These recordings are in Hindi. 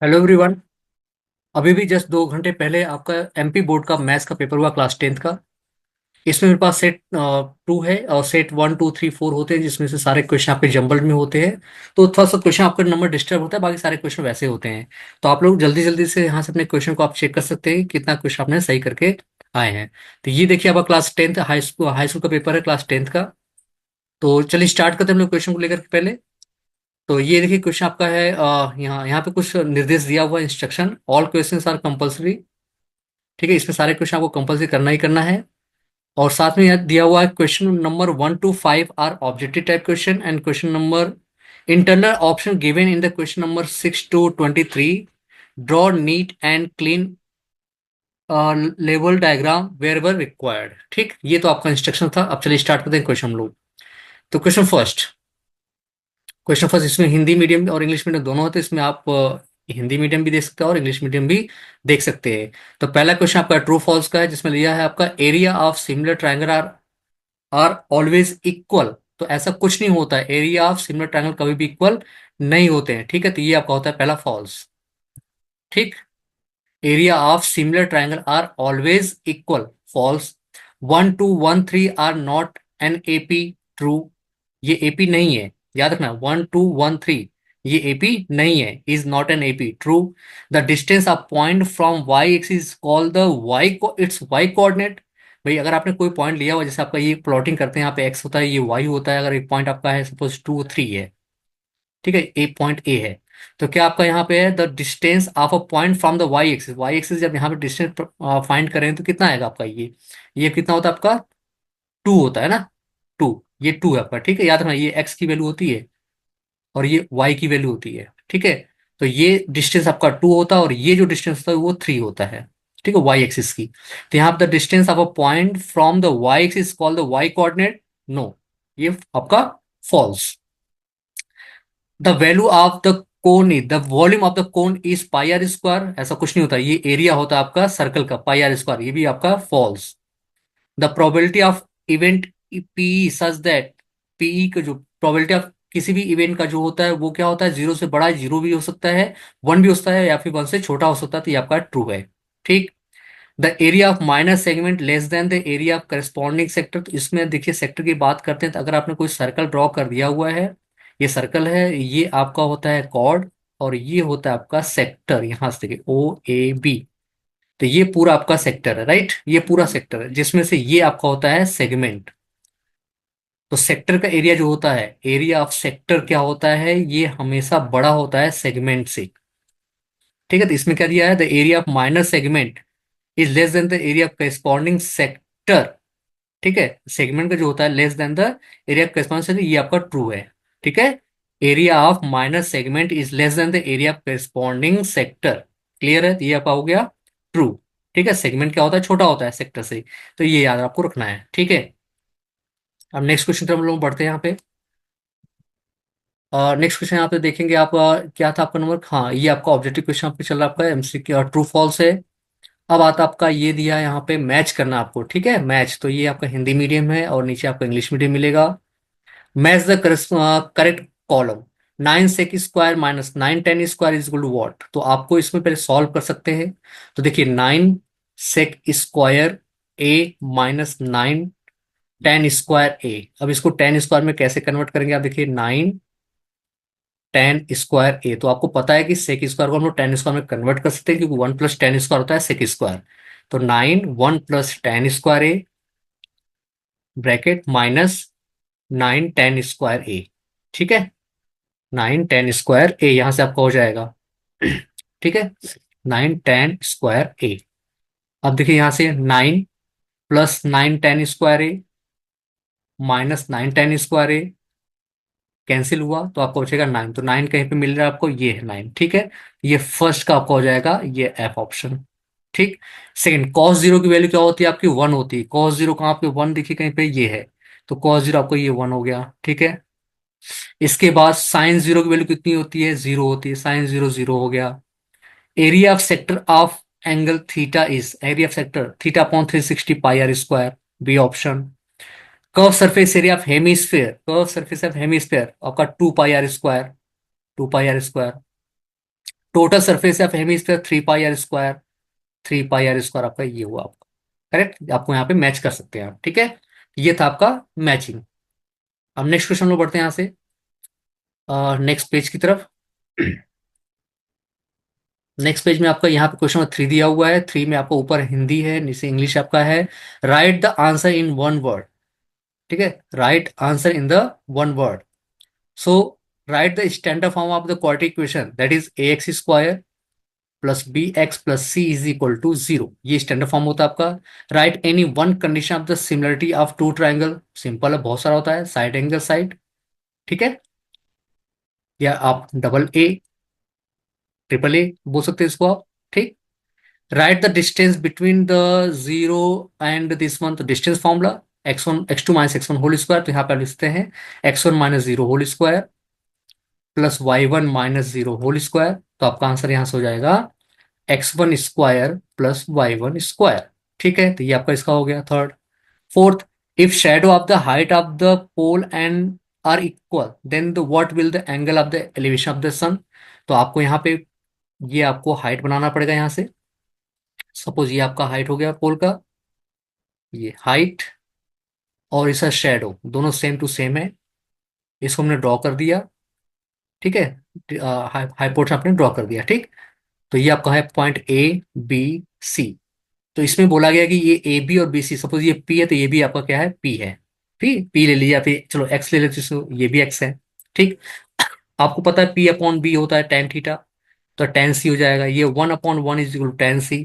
Hello everyone. अभी भी जस्ट 2 घंटे पहले आपका एमपी बोर्ड का मैथ्स का पेपर हुआ क्लास 10th का। इसमें मेरे पास सेट 2 है और सेट 1 2 3 4 होते हैं, जिसमें से सारे क्वेश्चन आपके जंबल्ड में होते हैं। तो थोड़ा सा क्वेश्चन आपका नंबर डिस्टर्ब होता है, बाकी सारे क्वेश्चन वैसे होते हैं। तो आप लोग जल्दी जल्दी से यहाँ से अपने क्वेश्चन को आप चेक कर सकते हैं कि कितना क्वेश्चन आपने सही करके आए हैं। तो ये देखिए, आपका क्लास 10th हाई स्कूल का पेपर है, क्लास 10th का। तो चलिए स्टार्ट करते हैं हम लोग क्वेश्चन को लेकर के पहले। तो ये देखिए, क्वेश्चन आपका है यहाँ यहाँ पे कुछ निर्देश दिया हुआ, instruction. All questions are compulsory. ठीक है, इसमें सारे क्वेश्चन आपको कंपलसरी करना ही करना है। और साथ में यहाँ दिया हुआ है question number 1 to 5 are objective type question, and question number internal option given in the question number 6 to 23। Draw neat and clean लेवल डायग्राम वेयर एवर रिक्वायर्ड। ठीक, ये तो आपका इंस्ट्रक्शन था। अब चलिए स्टार्ट करते हैं क्वेश्चन हम लोग। तो क्वेश्चन फर्स्ट इसमें हिंदी मीडियम और इंग्लिश मीडियम दोनों होते हैं। इसमें आप हिंदी मीडियम भी देख सकते हैं और इंग्लिश मीडियम भी देख सकते हैं। तो पहला क्वेश्चन आपका ट्रू फॉल्स का है, जिसमें लिया है आपका area of similar triangle are always equal. तो ऐसा कुछ नहीं होता है, एरिया ऑफ सिमिलर ट्रायंगल कभी भी इक्वल नहीं होते हैं। ठीक है, तो ये आपका होता है पहला फॉल्स। ठीक, area of similar triangle are always equal, false. 1 2 1 3 are not an AP, true. ये एपी नहीं है, याद रखना। 1 2 1 3 ये एपी नहीं है, is not an AP, true. The distance of point from Y X is called the Y को इट्स वाई कोऑर्डिनेट। भाई अगर आपने कोई पॉइंट लिया हुआ, जैसे आपका ये प्लॉटिंग करते हैं, यहाँ पे एक्स होता है, ये वाई होता है। अगर एक पॉइंट आपका है, सपोज 2 3 है, ठीक है, ए पॉइंट ए है। तो क्या आपका यहाँ पे है, the distance of a point from the Y axis जब यहाँ पे डिस्टेंस फाइंड करें तो कितना आएगा आपका, ये कितना होता है आपका, 2 होता है ना। 2, ये 2 है आपका। ठीक है, याद रखना, ये एक्स की वैल्यू होती है और ये वाई की वैल्यू होती है। ठीक है, तो ये डिस्टेंस आपका 2 होता है और ये जो डिस्टेंस होता है वो 3 होता है। ठीक है, वाई एक्सिस की। तो यहाँ पे the distance of a point from the Y axis called the Y coordinate, no, ये आपका false. The value of the cone is the volume of the cone is pi r square, ऐसा कुछ नहीं होता, ये एरिया होता है आपका सर्कल का, पाई आर स्क्वायर, ये भी आपका false. The probability of event PE such that, PE का जो प्रोबेबिलिटी ऑफ किसी भी इवेंट का जो होता है वो क्या होता है, 0 से बड़ा, 0 भी हो सकता है, 1 भी हो सकता है, या फिर 1 से छोटा हो सकता है, तो ये आपका ट्रू है। ठीक, the area of minor segment less than the area of corresponding sector. तो इसमें देखिए, सेक्टर की बात करते हैं तो अगर आपने कोई सर्कल ड्रॉ कर दिया हुआ है, ये सर्कल है, ये आपका होता है कॉर्ड, और ये होता है आपका सेक्टर। यहां से देखिए OAB, तो ये पूरा आपका सेक्टर है, राइट, ये पूरा सेक्टर है, जिसमें से ये आपका होता है सेगमेंट। तो सेक्टर का एरिया जो होता है, एरिया ऑफ सेक्टर क्या होता है, ये हमेशा बड़ा होता है सेगमेंट से। ठीक है, तो इसमें क्या दिया है, the area of minor segment is less than the area of corresponding sector. ठीक है, सेगमेंट का जो होता है less than the area of corresponding sector, ये आपका ट्रू है। ठीक है, area of minor segment is less than the area of corresponding sector. Clear है, तो ये आपका हो गया ट्रू। ठीक है, सेगमेंट क्या होता है, छोटा होता है सेक्टर से, तो ये याद आपको रखना है। ठीक है, अब नेक्स्ट क्वेश्चन पर हम लोग बढ़ते हैं यहाँ पे। नेक्स्ट क्वेश्चन यहाँ पे देखेंगे आप, क्या था आपका नंबर, हाँ, ये आपका ऑब्जेक्टिव क्वेश्चन आपका चल रहा है, आपका MCQ ट्रू फॉल्स है। अब आता आपका ये दिया है यहाँ पे मैच करना आपको। ठीक है, मैच, तो ये आपका हिंदी मीडियम है और नीचे आपका इंग्लिश मीडियम मिलेगा। Match the correct column. 9 sec² - 9 tan² is equal to what. तो आपको इसमें पहले सॉल्व कर सकते हैं। तो देखिए, 9 sec² A - 9 tan² A। अब इसको टेन स्क्वायर में कैसे कन्वर्ट करेंगे, आप देखिए, 9 tan² A। तो आपको पता है कि सेक स्क्वायर को हम लोग टेन स्क्वायर में कन्वर्ट कर सकते हैं, क्योंकि 1 + tan² होता है सेक स्क्वायर। तो 9 1 + tan² A bracket minus 9 tan² A। ठीक है, 9 tan² A यहां से आपका हो जाएगा। ठीक है, 9 tan² A। अब देखिए, यहां से 9 + 9 tan² A minus 9 tan² A cancel हुआ, तो आपको बचेगा 9। तो 9 कहीं पे मिल रहा है आपको, ये है 9। ठीक है, ये फर्स्ट का आपका हो जाएगा, ये F ऑप्शन। ठीक, सेकंड, cos 0 की वैल्यू क्या होती है आपकी, 1 होती है। cos 0 कहाँ पे 1 दिखी कहीं पे, ये है। तो cos 0 आपको ये 1 हो गया। ठीक है, इसके बाद sin 0 की वैल्यू कितनी होती है, 0 होती है। sin 0 0 हो गया। Area of sector of angle theta is, area of sector theta upon 360 πr², B option. Curve surface area of hemisphere, curve surface of hemisphere आपका 2 πr², 2 πr²। Total surface of hemisphere 3 pi r square, 3 pi r square आपका ये हुआ आपका। करेक्ट, आपको यहाँ पे मैच कर सकते हैं आप, ठीक है। ये था आपका मैचिंग। अब नेक्स्ट क्वेश्चन में बढ़ते हैं यहाँ से नेक्स्ट पेज की तरफ। नेक्स्ट पेज में आपका यहाँ पे क्वेश्चन नंबर 3 दिया हुआ है। 3 में आपको ऊपर हिंदी है, नीचे इंग्लिश आपका है। Write the answer in one word, ठीक है। Write answer in the one word. So write the standard form of the quadratic equation, that is ax² plus bx plus c is equal to 0। ये स्टैंडर्ड फॉर्म होता है आपका। Write any one condition of the similarity of two triangle, simple है, बहुत सारा होता है, साइड एंगल साइड, ठीक है। या आप डबल ए, ट्रिपल ए बोल सकते हैं इसको आप, ठीक। Right the distance between the zero and this one, तो distance formula x1 x2 - x1 whole square, तो यहाँ पे आप लिखते हैं x1 - 0 whole square plus y1 - 0 whole square. तो आपका आंसर यहां से हो जाएगा x1² प्लस y1²। ठीक है, तो ये आपका इसका हो गया third. Fourth, if shadow of the height of the pole and are equal then the what will the angle of the elevation of the sun. तो आपको यहाँ पे ये आपको हाइट बनाना पड़ेगा यहाँ से। सपोज ये आपका हाइट हो गया पोल का, ये हाइट और इसका शेडो दोनों सेम टू सेम है, इसको हमने ड्रॉ कर दिया, ठीक है। हाइपोटेनस आपने ड्रॉ कर दिया, ठीक। तो ये आपका है पॉइंट A B C। तो इसमें बोला गया कि ये AB और BC, सपोज ये P है तो ये भी आपका क्या है, P है। ठीक, P ले लीजिए, या फिर चलो X ले लेते इसको, ये भी X है, ठीक। आपको पता है P/B होता है tan थीटा, तो tan C हो जाएगा। ये 1/1 is equal to tan C।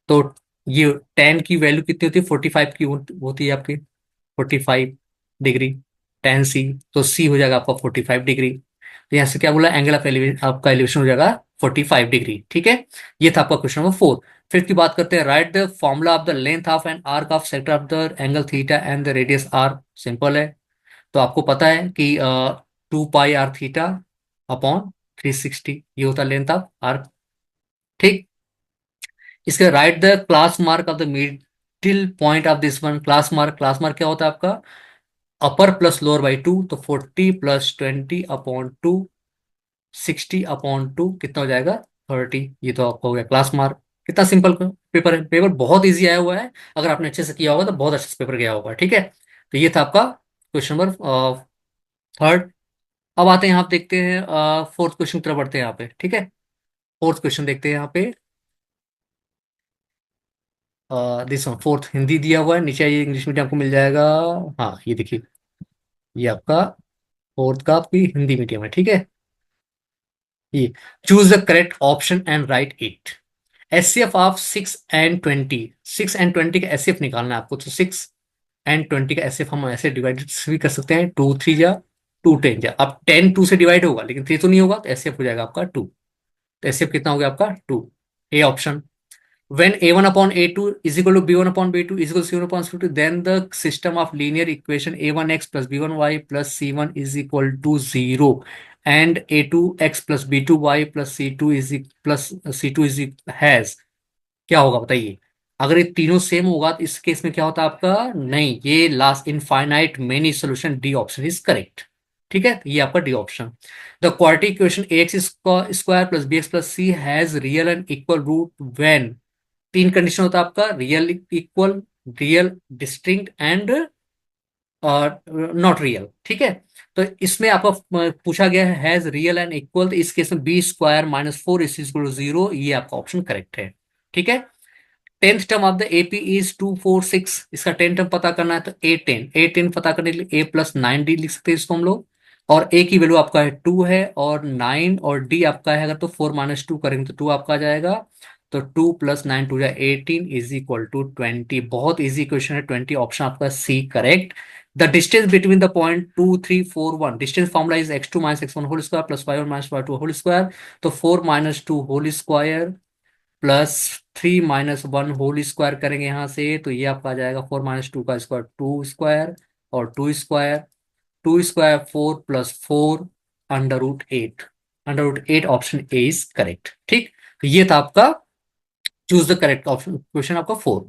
तो ये tan की वैल्यू कितनी होती है, 45 की होती है आपकी, 45 डिग्री tan C। तो C हो जाएगा आपका 45 डिग्री। तो यहाँ से क्या बोला, एंगल ऑफ एलिवेशन, आपका एलिवेशन हो जाएगा 45 डिग्री, ठीक है। ये था आपका क्वेश्चन नंबर 4। फिर की बात करते हैं, write the formula of the length of an arc of sector of the angle theta and the radius R. Simple है, तो आपको पता है कि 2 पाई r थीटा अपॉन 360, ये होता है लेंथ ऑफ आर्क, ठीक। इसके right the class mark of the middle point of this one. Class mark, class mark क्या होता है आपका, अपर प्लस लोअर बाई 2, तो 40 + 20/2, 60/2 कितना हो जाएगा, 30। ये तो आपका हो गया क्लास मार्क। कितना सिंपल पेपर है, पेपर बहुत इजी आया हुआ है। अगर आपने अच्छे से किया होगा तो बहुत अच्छे से पेपर गया होगा, ठीक है। तो ये था आपका क्वेश्चन नंबर थर्ड। अब आते हैं यहाँ पे, देखते हैं फोर्थ क्वेश्चन की तरफ बढ़ते हैं यहाँ पे, ठीक है। फोर्थ क्वेश्चन देखते हैं यहाँ पे। दिस वन फोर्थ हिंदी दिया हुआ है, नीचे ये इंग्लिश मीडियम को मिल जाएगा। हाँ ये देखिए, ये आपका फोर्थ का आपकी हिंदी मीडियम है, ठीक है। ये choose the correct option and right it. HCF of 6 and 20, 6 and 20 का एचसीएफ निकालना है आपको। तो 6 and 20 का एचसीएफ हम ऐसे डिवाइड भी कर सकते हैं, 2 3 जा 2 10 जा। अब 10 2 से डिवाइड होगा लेकिन 3 तो नहीं होगा, तो एचसीएफ हो जाएगा आपका 2। तो एचसीएफ कितना हो गया आपका 2, A option. When a1/a2 is equal to b1/b2 is equal to c1/c2, then the system of linear equation a1x plus b1y plus c1 is equal to 0 and a2x plus b2y plus c2 is plus c2 is has, क्या होगा बताइए। अगर ये तीनों सेम होगा तो इस केस में क्या होता है आपका, नहीं, ये last infinite many solution, D option is correct, ठीक है। तो ये आपका D option. The quadratic equation ax² plus bx plus c has real and equal root when. तीन कंडीशन होता है आपका, real equal, real distinct and not real, ठीक है। तो इसमें आपको पूछा गया है हैज रियल एंड इक्वल, तो इस केस में b² - 4 इज इक्वल टू 0, ये आपका ऑप्शन करेक्ट है, ठीक है। Tenth term of the AP is 2 4 6, इसका टेंथ टर्म पता करना है तो ए टेन पता करने के लिए a+9d लिख सकते हैं इसको हम लोग। और ए की वैल्यू आपका है 2 है, और 9 और डी आपका है, अगर तो 4 - 2 करेंगे तो 2 आपका आ जाएगा। तो 2 + 9 2 या 18 इज इक्वल टू 20। बहुत इजी क्वेश्चन है, 20 ऑप्शन आपका C correct. The distance between the point 2 3 4 1, distance formula is x2 - x1 whole square plus y1 - y2 whole square. तो 4 - 2 whole square plus 3 - 1 whole square करेंगे यहाँ से, तो ये आपका आ जाएगा 4 - 2 का स्क्वायर 2 स्क्वायर, और 2 square, 2 square 4 + 4 √8, √8 option A is correct, ठीक। तो ये था आपका choose the correct option, question आपका 4।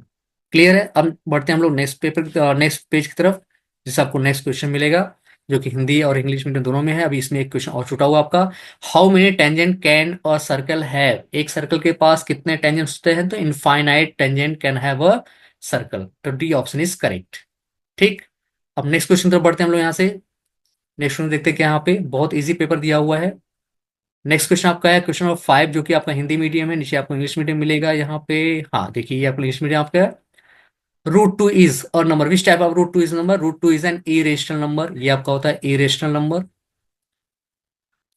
क्लियर है। अब बढ़ते हैं हम लोग नेक्स्ट पेपर, नेक्स्ट पेज की तरफ, जिससे आपको नेक्स्ट क्वेश्चन मिलेगा। जो कि हिंदी और इंग्लिश मीडियम दोनों में है। अभी इसमें एक क्वेश्चन और छूटा हुआ आपका। How many tangent can a circle have, एक सर्कल के पास कितने टेंजेंट होते हैं, तो infinite tangent can have a circle, तो डी ऑप्शन इज करेक्ट। ठीक। अब नेक्स्ट क्वेश्चन तरफ बढ़ते हैं हम लोग यहाँ से। नेक्स्ट क्वेश्चन देखते हैं कि यहाँ पे बहुत इजी पेपर दिया हुआ है। नेक्स्ट क्वेश्चन आपका है क्वेश्चन नंबर 5, जो कि आपका हिंदी मीडियम है, नीचे आपको इंग्लिश मीडियम मिलेगा यहाँ पे। हाँ देखिए, ये आपको इंग्लिश मीडियम आपका है। रूट टू इज और number, which type of root two is number, root two is an irrational number, ये आपका होता है इरेशनल नंबर।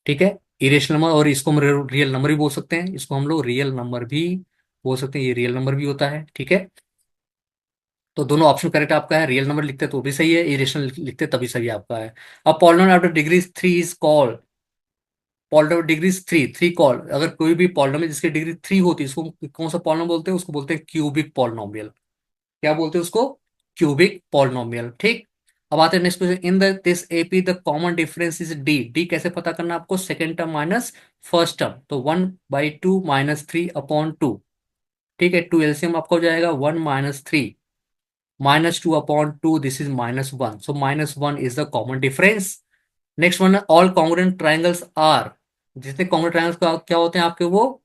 ठीक है, इरेशनल नंबर, और इसको हम रियल नंबर भी बोल सकते हैं, इसको हम लोग रियल नंबर भी बोल सकते हैं, ये रियल नंबर भी होता है। ठीक है, तो दोनों ऑप्शन करेक्ट आपका है। रियल नंबर लिखते तो भी सही है, इरेशनल लिखते तभी सही आपका है। अब polynomial after degree 3 is called, polynomial degree three three call, अगर कोई भी पॉलिनोमियल जिसकी डिग्री 3 होती है, इसको कौन सा पॉलिनोमियल बोलते हैं, उसको बोलते हैं क्यूबिक पॉलिनोमियल। क्या बोलते हैं उसको, क्यूबिक पॉलिनोमियल। ठीक। अब आते हैं next question, in this AP the common difference is D, D कैसे पता करना है आपको, second term minus first term, तो 1/2 -3/2। ठीक है, टू एलसीएम आपका हो जाएगा 1 - 3 -2/2, this is -1, so -1 is the common difference. Next one है ऑल कॉन्ग्रुएंट ट्राइंगल्स आर, जितने कॉन्ग्रुएंट ट्राइंगल्स का क्या होते हैं आपके, वो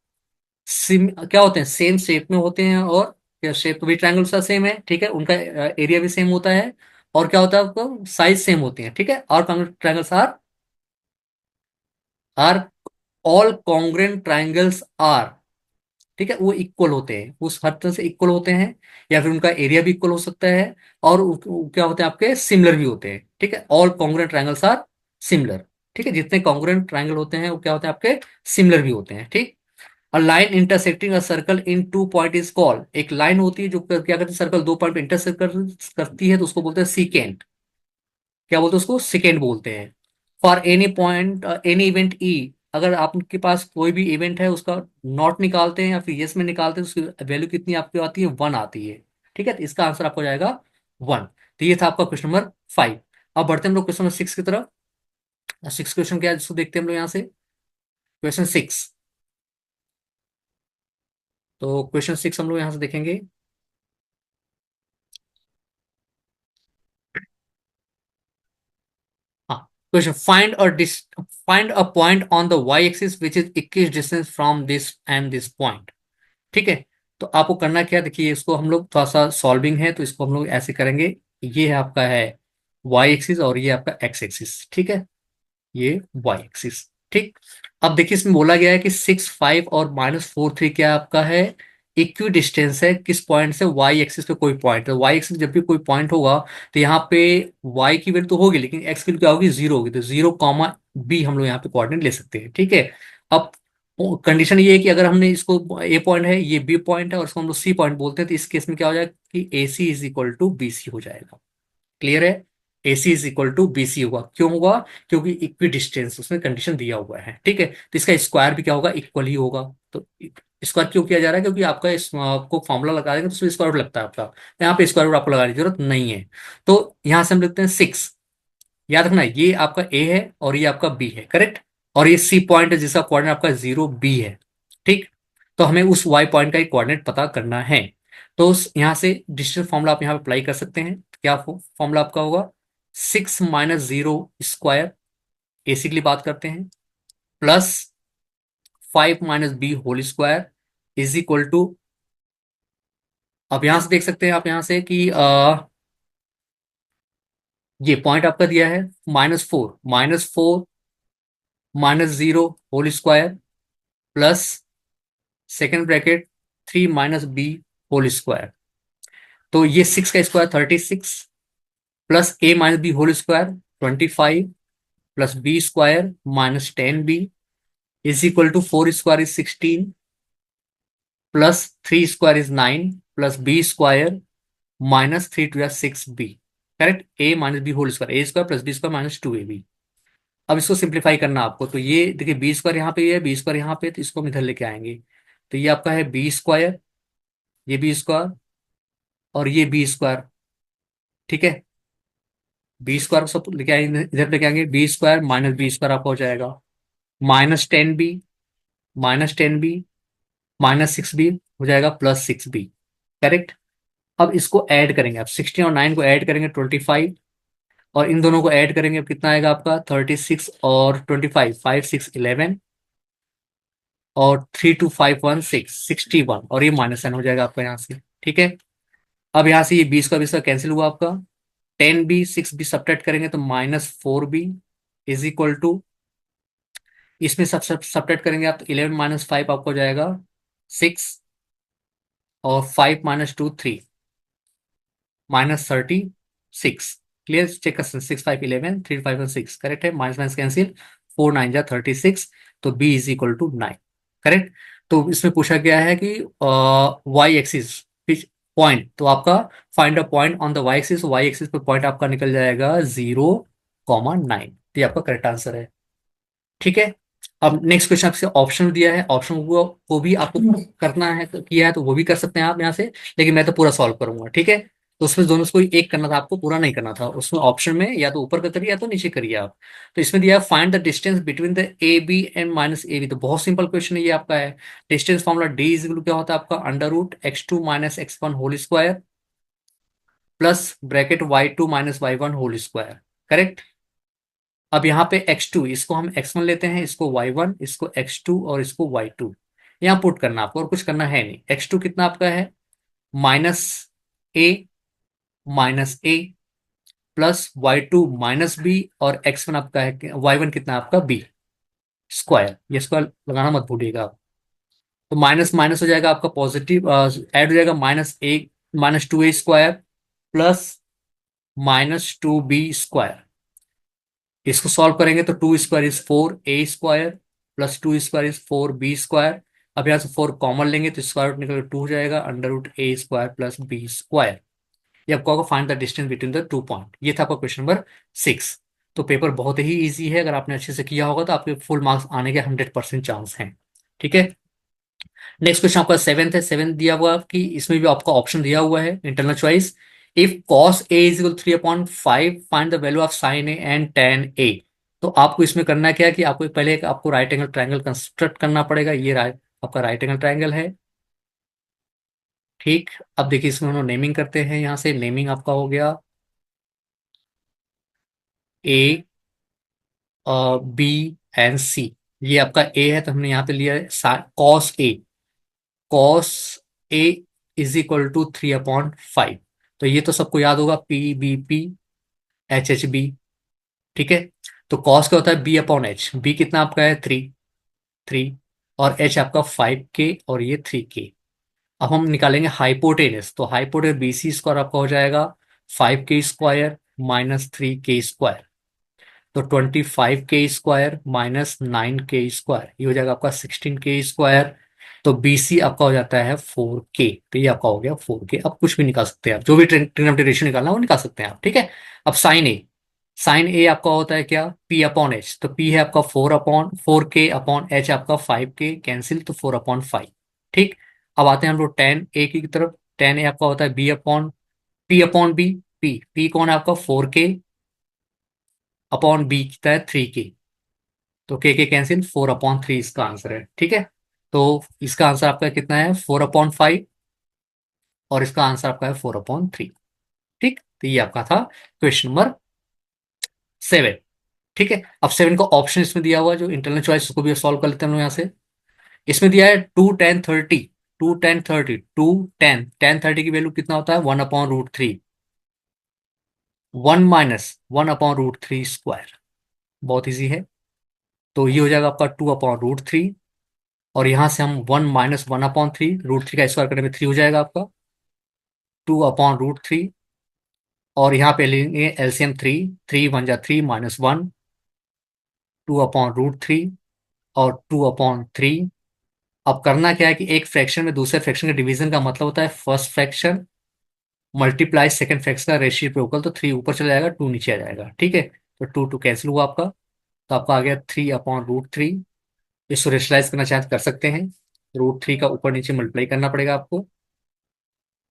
सिम क्या होते हैं, सेम शेप में होते हैं, और शेप भी ट्राइंगल का सेम है। ठीक है, उनका एरिया भी सेम होता है, और क्या होता है आपको, साइज सेम होती है। ठीक है, और congruent triangles are all congruent triangles are, ठीक है, वो इक्वल होते हैं, उस हर तरह से इक्वल होते हैं, या फिर उनका एरिया भी इक्वल हो सकता है, और क्या होते हैं आपके, सिमिलर भी होते हैं। ठीक है, all congruent triangles are similar. ठीक है, जितने कॉन्ग्रुएंट ट्राइंगल होते हैं वो क्या होते हैं आपके, सिमिलर भी होते हैं। ठीक। A line intersecting a circle in 2 point is called, एक लाइन होती है जो क्या करती है, सर्कल 2 पॉइंट पे इंटरसेक्ट करती है, तो उसको बोलते हैं सीकेंट। क्या बोलते हैं उसको, सेकेंड बोलते हैं। For any point any event E, अगर आपके पास कोई भी इवेंट है उसका नॉट निकालते हैं या फिर यस में निकालते हैं, उसकी वैल्यू कितनी आपकी आती है, 1 आती है। ठीक है, तो इसका आंसर आपको जाएगा 1। तो ये था आपका क्वेश्चन नंबर 5। अब बढ़ते हैं हम लोग क्वेश्चन नंबर 6 की तरफ। 6 क्वेश्चन क्या है जिसको देखते हैं हम लोग यहाँ से, क्वेश्चन 6। तो क्वेश्चन 6 हम लोग यहाँ से देखेंगे। हाँ, question, find a point on the Y axis which is equidistant from this and this point. ठीक है, तो आपको करना क्या, देखिए इसको हम लोग थोड़ा सा सॉल्विंग है, तो इसको हम लोग ऐसे करेंगे। ये है आपका है वाई एक्सिस, और ये आपका एक्स एक्सिस। ठीक है, ये वाई एक्सिस। ठीक। अब देखिए इसमें बोला गया है कि 6, 5 और -4, 3 क्या आपका है, इक्वी डिस्टेंस है किस पॉइंट से, वाई एक्सिस पे कोई पॉइंट है। वाई एक्सिस जब भी कोई पॉइंट होगा, तो यहाँ पे वाई की वैल्यू तो होगी, लेकिन एक्स की वैल्यू क्या होगी, 0 होगी, तो 0, B हम लोग यहाँ पे कोऑर्डिनेट ले सकते हैं। ठीक है। अब कंडीशन ये है कि अगर हमने इसको ए पॉइंट है, ये बी पॉइंट है, और इसको हम लोग सी पॉइंट बोलते हैं, तो इस केस में क्या हो जाएगा कि A C is equal to B C हो जाएगा। क्लियर है, AC is equal to BC होगा, क्यों होगा, क्योंकि इक्वी डिस्टेंस उसमें कंडीशन दिया हुआ है। ठीक है, तो इसका स्क्वायर भी क्या होगा, इक्वल ही होगा। तो स्क्वायर क्यों किया जा रहा है, क्योंकि आपका आपको फॉर्मूला लगा देंगे तो उसमें स्क्वायर रूट लगता है आपका, तो यहाँ पे स्क्वायर रूट आपको लगाने की जरूरत नहीं है। तो यहाँ से हम लिखते हैं 6। याद रखना, ये आपका ए है और ये आपका बी है, करेक्ट, और ये सी पॉइंट है जिसका कोऑर्डिनेट आपका 0, B है। ठीक। तो हमें उस वाई पॉइंट का ही कोऑर्डिनेट पता करना है। तो यहाँ से डिस्टेंस फॉर्मूला आप यहाँ पे अप्लाई कर सकते हैं। क्या फॉर्मूला आपका होगा, 6 - 0 स्क्वायर, AC के लिए बात करते हैं, plus 5 - B whole square is equal to, अब यहां से देख सकते हैं आप यहाँ से कि ये पॉइंट आपका दिया है -4 whole square, plus second bracket 3 - B whole square. तो ये 6 का square 36, plus A - B whole square 25, plus B square -10B is equal to 4 square is 16, plus 3 square is 9, plus B square -3 × 2 = 6B। Correct, A - B whole square, A square plus B square -2AB। अब इसको सिंप्लीफाई करना आपको, तो ये देखिए B स्क्वायर यहाँ पे है, B स्क्वायर यहाँ पे, तो इसको हम इधर लेके आएंगे। तो ये आपका है B स्क्वायर, ये B स्क्वायर, और ये B स्क्वायर। ठीक है, B स्क्वायर सब लेके आएंगे, इधर लेके आएंगे, B स्क्वायर -B स्क्वायर आपका हो जाएगा -10B, -10B -6B हो जाएगा +6B। करेक्ट। अब इसको ऐड करेंगे आप, 16 और 9 को ऐड करेंगे 25, और इन दोनों को ऐड करेंगे, अब कितना आएगा आपका 36 और 25, 5 6 11 और 3 2 5 1 6 61, और ये माइनस साइन हो जाएगा आपका यहाँ से। ठीक है, अब यहाँ से ये 20 का कैंसिल हुआ आपका, 10b 6b सब्ट्रैक्ट करेंगे तो -4b इज इक्वल टू, इसमें सब सब सब्ट्रैक्ट करेंगे आप तो 11 -5 आपको हो जाएगा 6, और 5 -2 3 -36। क्लियर, चेक कर 6 5 11 3 5 6 करेक्ट है, माइनस माइनस कैंसिल, 4 9 जा 36, तो b is equal to 9। Correct. तो इसमें पूछा गया है कि वाई एक्सिस पॉइंट, तो आपका find a point on the Y axis, Y axis पे पॉइंट आपका निकल जाएगा 0,9। ये आपका करेक्ट आंसर है। ठीक है, अब नेक्स्ट क्वेश्चन आपसे ऑप्शन दिया है, ऑप्शन को भी आपको करना है, तो किया है तो वो भी कर सकते हैं आप यहाँ से, लेकिन मैं तो पूरा सॉल्व करूंगा। ठीक है, तो उसमें दोनों से कोई एक करना था आपको, पूरा नहीं करना था। उसमें ऑप्शन में या तो ऊपर का करिए या तो नीचे करिए आप। तो इसमें दिया है find the distance between the A B and minus A B, तो बहुत सिंपल क्वेश्चन है ये आपका है। डिस्टेंस फॉर्मूला डी इज क्या होता है आपका, √x2 - x1 whole square plus bracket y2 - y1 whole square. Correct. अब यहाँ पे x2, इसको हम x1 लेते हैं, इसको y1, इसको x2 और इसको y2, यहाँ पुट करना आपको, और कुछ करना है नहीं। x2 कितना आपका है, -a -a plus y2 -b, और x1 आपका है, y1 कितना है आपका b स्क्वायर, ये स्क्वायर लगाना मत भूलिएगा आप। तो माइनस माइनस हो जाएगा आपका पॉजिटिव, ऐड हो जाएगा -2a square plus -2b square. इसको सॉल्व करेंगे तो 2 square is 4a square plus 2 square is 4b square. अब यहाँ से 4 कॉमन लेंगे तो स्क्वायर रूट निकल 2 हो जाएगा, √a square plus b square. ये आपको होगा find the distance between the two point. ये था आपका क्वेश्चन नंबर 6। तो पेपर बहुत ही इजी है, अगर आपने अच्छे से किया होगा तो आपके फुल मार्क्स आने के 100% चांस हैं। ठीक है, नेक्स्ट क्वेश्चन आपका सेवेंथ है। सेवेंथ दिया हुआ कि इसमें भी आपका ऑप्शन दिया हुआ है internal choice, if cos a is equal 3/5 find the value of sin a and tan a। तो आपको इसमें करना क्या है कि आपको पहले एक आपको राइट एंगल ट्राइंगल कंस्ट्रक्ट करना पड़ेगा। ये आपका राइट एंगल ट्राइंगल है। ठीक, अब देखिए इसमें हम लोग नेमिंग करते हैं, यहाँ से नेमिंग आपका हो गया ए, बी एंड सी। ये आपका ए है तो हमने यहाँ पे लिया है cos A, cos A is equal to 3/5। तो ये तो सबको याद होगा, p/b/p h/h/b। ठीक है, तो कॉस क्या होता है b/h, b कितना आपका है 3 और h आपका 5k और ये 3k। अब हम निकालेंगे हाइपोटेनस, तो हाइपोटेनस BC स्क्वायर आपका हो जाएगा 5k² -3k²। तो 25k² -9k², ये हो जाएगा आपका 16k²। तो BC आपका हो जाता है 4k, तो ये आपका हो गया 4k। अब कुछ भी निकाल सकते हैं आप, जो भी ट्रिग्नोमेट्रिक रेशियो निकालना है वो निकाल सकते हैं आप। ठीक है, अब साइन ए आपका होता है क्या, p/h। तो p है आपका 4k/h आपका 5k कैंसिल, तो 4/5। ठीक, अब आते हैं हम लोग tan a की तरफ। tan a आपका होता है p/b। p कौन है आपका 4k/b कितना है 3k, तो के कैंसिल, 4/3 इसका आंसर है। ठीक है, तो इसका आंसर आपका कितना है 4/5, और इसका आंसर आपका है 4/3। ठीक, तो ये आपका था क्वेश्चन नंबर 7। ठीक है, अब 7 का ऑप्शन इसमें दिया हुआ है, जो इंटरनल चॉइस, उसको भी सॉल्व कर लेते हैं हम लोग यहाँ से। इसमें दिया है 2 tan 30, 2 tan 30, 2 tan 30 की वैल्यू कितना होता है 1/√3, 1 - 1/√3 स्क्वायर। बहुत इजी है, तो ये हो जाएगा आपका 2/√3, और यहां से हम 1 - 1/3, √3 का स्क्वायर करने में 3 हो जाएगा आपका 2/√3। और यहाँ पे लेंगे एलसीएम 3, 3 × 1 = 3 -1, 2/√3 और 2/3। अब करना क्या है कि एक फ्रैक्शन में दूसरे फ्रैक्शन के डिवीजन का मतलब होता है first fraction multiply second fraction का रेसिप्रोकल, तो 3 ऊपर चला जाएगा 2 नीचे आ जाएगा। ठीक है, तो 2 2 कैंसिल हुआ आपका, तो आपका आ गया 3/√3। इसको रेशनलाइज करना चाहे तो कर सकते हैं, √3 का ऊपर नीचे मल्टीप्लाई करना पड़ेगा आपको।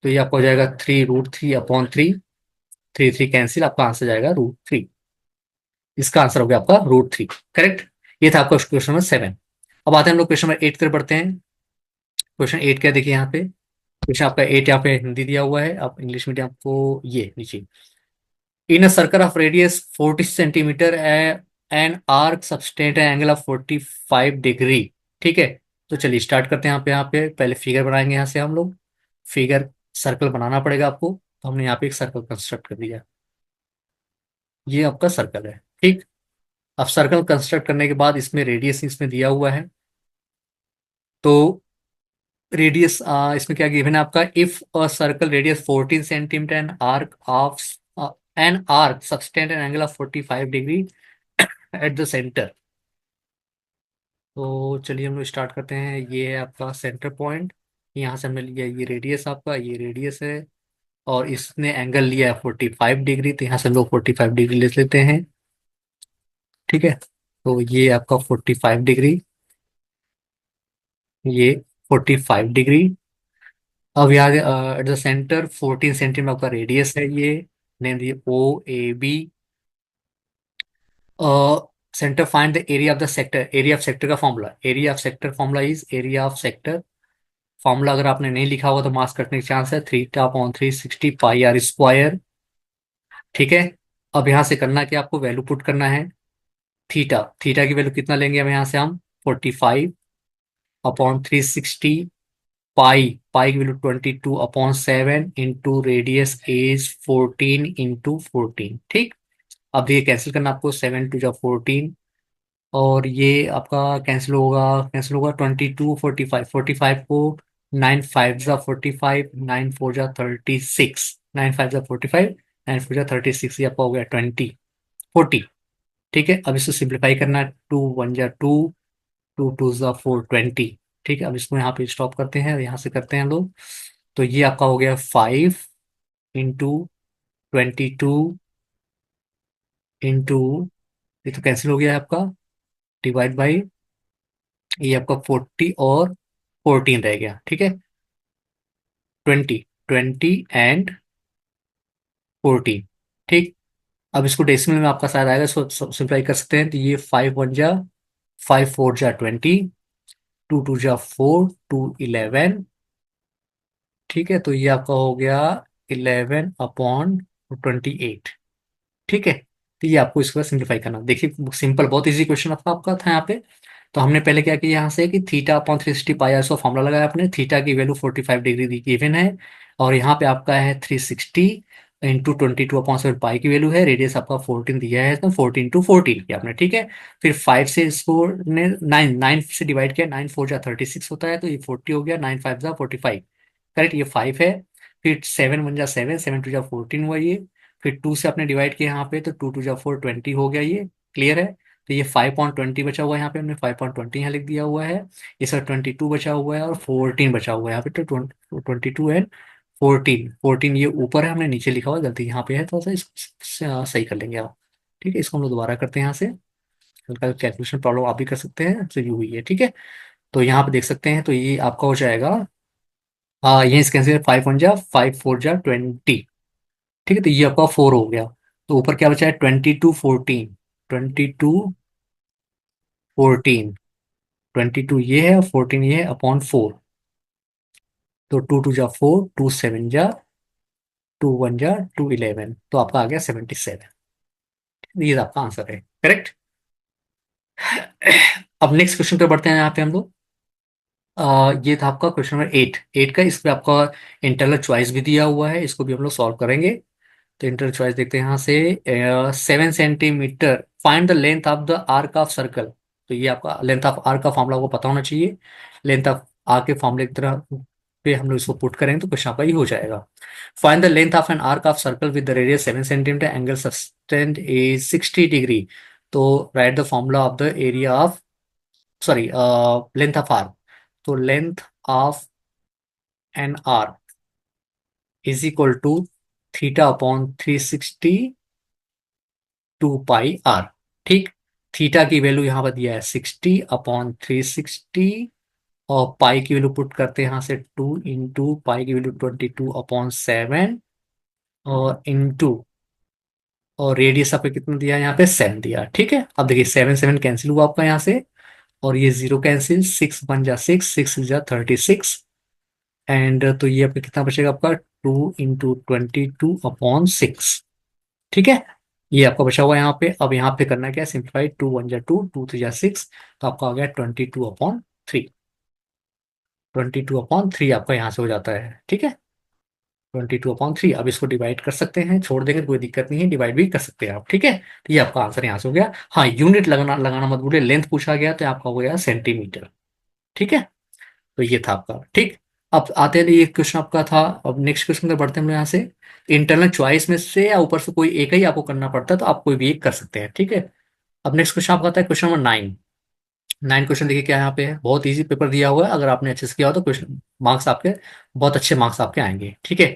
तो ये आपका हो जाएगा 3√3/3, 3 3 कैंसिल, आपका आंसर जाएगा √3। इसका आंसर हो गया आपका √3। करेक्ट, ये था आपका क्वेश्चन नंबर 7। अब आते हैं हम लोग क्वेश्चन नंबर 8 की तरफ बढ़ते हैं। क्वेश्चन 8 क्या देखिए यहाँ पे, क्वेश्चन आपका 8 यहाँ पे हिंदी दिया हुआ है, आप इंग्लिश मीडियम आपको ये नीचे in a circle of radius 40 centimetre an arc subtend angle of 45 degree. ठीक है, तो चलिए स्टार्ट करते हैं। यहाँ पे पहले फिगर बनाएंगे। यहाँ से हम लोग फिगर, सर्कल बनाना पड़ेगा आपको, तो हमने यहाँ पे एक सर्कल कंस्ट्रक्ट कर दिया। ये आपका सर्कल है, ठीक। अब सर्कल कंस्ट्रक्ट करने के बाद इसमें रेडियस इसमें दिया हुआ है। तो रेडियस इसमें क्या गिवन है आपका, if a circle radius 14 centimetre an arc subtend an angle of 45 degree at the centre. तो चलिए हम लोग स्टार्ट करते हैं। ये है आपका सेंटर पॉइंट, यहाँ से हमने लिया ये रेडियस, आपका ये रेडियस है, और इसने एंगल लिया है 45 डिग्री, तो यहाँ से हम लोग 45 डिग्री ले लेते हैं। ठीक है, तो ये आपका 45 डिग्री, ये 45 डिग्री। अब यहाँ एट द सेंटर 14 सेंटीमीटर आपका रेडियस है, ये नेम दिए OAB। Centre find the area of the sector. Area of sector का formula, area of sector formula is area of sector. Formula अगर आपने नहीं लिखा हुआ तो मार्क्स कटने के चांस है, 3/360 पाई r स्क्वायर। ठीक है, अब यहाँ से करना कि आपको वैल्यू पुट करना है। थीटा, थीटा की वैल्यू कितना लेंगे हम यहाँ से, हम 45/360। पाई, पाई की वैल्यू 22/7 इंटू रेडियस इज 14/14। ठीक, अब ये कैंसिल करना आपको, 7×2 = 14, और ये आपका कैंसिल होगा 22, 45 को 9×5 = 45, 9×4 = 36, 9×5 = 45, 9×4 = 36, ये आपका हो गया 20, 40। ठीक है, अब इसको सिंप्लीफाई करना है, 2×1 = 2, 2×2 = 4, 20। ठीक है, अब इसको यहाँ पे स्टॉप करते हैं, यहाँ से करते हैं हम लोग। तो ये आपका हो गया 5×22 ये तो कैंसिल हो गया है आपका, डिवाइड बाई, ये आपका 40 और 14 रह गया। ठीक है, 20 एंड 14। ठीक, अब इसको डेसिमल में आपका शायद आएगा, इसको सिंप्लाई कर सकते हैं। तो ये 5×1 = 5×4 = 20, 2×2 = 4, 2 = 11। ठीक है, तो ये आपका हो गया 11/28। ठीक है, तो ये आपको इसको सिंप्लीफाई करना। देखिए सिंपल, बहुत इजी क्वेश्चन आपका था यहाँ पे। तो हमने पहले क्या किया यहाँ से कि थीटा/360 पाई r, फॉर्मूला लगाया आपने। थीटा की वैल्यू 45 डिग्री गिवन है, और यहाँ पे आपका है 360 × 22/7 पाई की वैल्यू है, रेडियस आपका 14 दिया है, तो 14×14 किया आपने। ठीक है, फिर 5 से इसको ने 9 से डिवाइड किया, 9×4 = 36 होता है, तो ये 40 हो गया, 9×5 = 45। करेक्ट, ये 5 है। फिर 7×1 = 7, 7×2 = 14 हुआ ये। फिर 2 से आपने डिवाइड किया यहाँ पे, तो 2×2 = 4, 20 हो गया ये। क्लियर है, तो ये 5/20 बचा हुआ है, यहाँ पे हमने 5/20 यहाँ लिख दिया हुआ है। इसका 22 बचा हुआ है, और 14 बचा हुआ है यहाँ पे, तो 22 एंड 14, ये ऊपर है, हमने नीचे लिखा हुआ, गलती यहाँ पे है, थोड़ा सा इसको सही कर लेंगे आप। ठीक है, इसको हम लोग दोबारा करते हैं यहाँ से। हल्का कैलकुलेशन प्रॉब्लम आप भी कर सकते हैं, तो ये हुई है। ठीक है, तो यहाँ पे देख सकते हैं, तो ये आपका हो जाएगा, ये इसके आंसर 5×1 = 5, 4 = 20। ठीक है, तो ये आपका 4 हो गया। तो ऊपर क्या बचा है, 22 14, 22 14, 22 ये है और 14 ये है, अपॉन 4। तो 2×2 = 4, 2×7 = 2, 1 = 2, 11, तो आपका आ गया 77। ये आपका आंसर है, करेक्ट। अब नेक्स्ट क्वेश्चन पे बढ़ते हैं। यहाँ पे हम लोग ये था आपका क्वेश्चन नंबर 8। 8 का, इस पे आपका इंटरनल चॉइस भी दिया हुआ है, इसको भी हम लोग सॉल्व करेंगे। तो इंटर चॉइस देखते हैं यहाँ से। 7 centimetre, find the length of the arc of circle. तो ये आपका लेंथ ऑफ आर्क का फॉर्मूला आपको पता होना चाहिए। लेंथ ऑफ आर्क के फॉर्मूले की तरह पे हम लोग इसको पुट करेंगे, तो क्वेश्चन आपका ये हो जाएगा। Find the length of an arc of circle with the radius 7 centimetre, angle subtend is 60 degree. तो write the formula of the area of, sorry, length of arc. तो length of an arc is equal to थीटा/360 2 पाई r। ठीक, थीटा की वैल्यू यहाँ पर दिया है 60/360, और पाई की वैल्यू पुट करते हैं यहाँ से 2, इंटू पाई की वैल्यू 22/7, और इंटू, और रेडियस आपको कितना दिया है यहाँ पे, 7 दिया। ठीक है, अब देखिए 7 7 कैंसिल हुआ आपका यहाँ से, और ये 0 कैंसिल, 6×1 = 6, 6×6 = 36, एंड तो ये आपका कितना बचेगा आपका, 2 × 22/6। ठीक है, ये आपका बचा हुआ है यहाँ पे। अब यहाँ पे करना क्या है, सिंप्लीफाई, 2 1 जा 2, 2 3 जा 6, तो आपका आ गया 22/3। 22/3 आपका यहाँ से हो जाता है, ठीक है। 22/3, अब इसको डिवाइड कर सकते हैं, छोड़ देंगे तो कोई दिक्कत नहीं है, डिवाइड भी कर सकते हैं आप, ठीक है। तो ये आपका आंसर यहाँ से हो गया। हाँ, यूनिट लगाना लगाना मत भूलिए, लेंथ पूछा गया तो आपका हो गया सेंटीमीटर, ठीक है। तो ये था आपका, ठीक। अब आते हैं, ये क्वेश्चन आपका था। अब नेक्स्ट क्वेश्चन पर बढ़ते हैं हम लोग यहाँ से। इंटरनल चॉइस में से या ऊपर से कोई एक ही आपको करना पड़ता है, तो आप कोई भी एक कर सकते हैं, ठीक है। अब नेक्स्ट क्वेश्चन आपका आता है क्वेश्चन नंबर 9। 9 क्वेश्चन देखिए क्या है यहाँ पे है, बहुत इजी पेपर दिया हुआ है, अगर आपने अच्छे से किया हो तो क्वेश्चन मार्क्स आपके, बहुत अच्छे मार्क्स आपके आएंगे, ठीक है।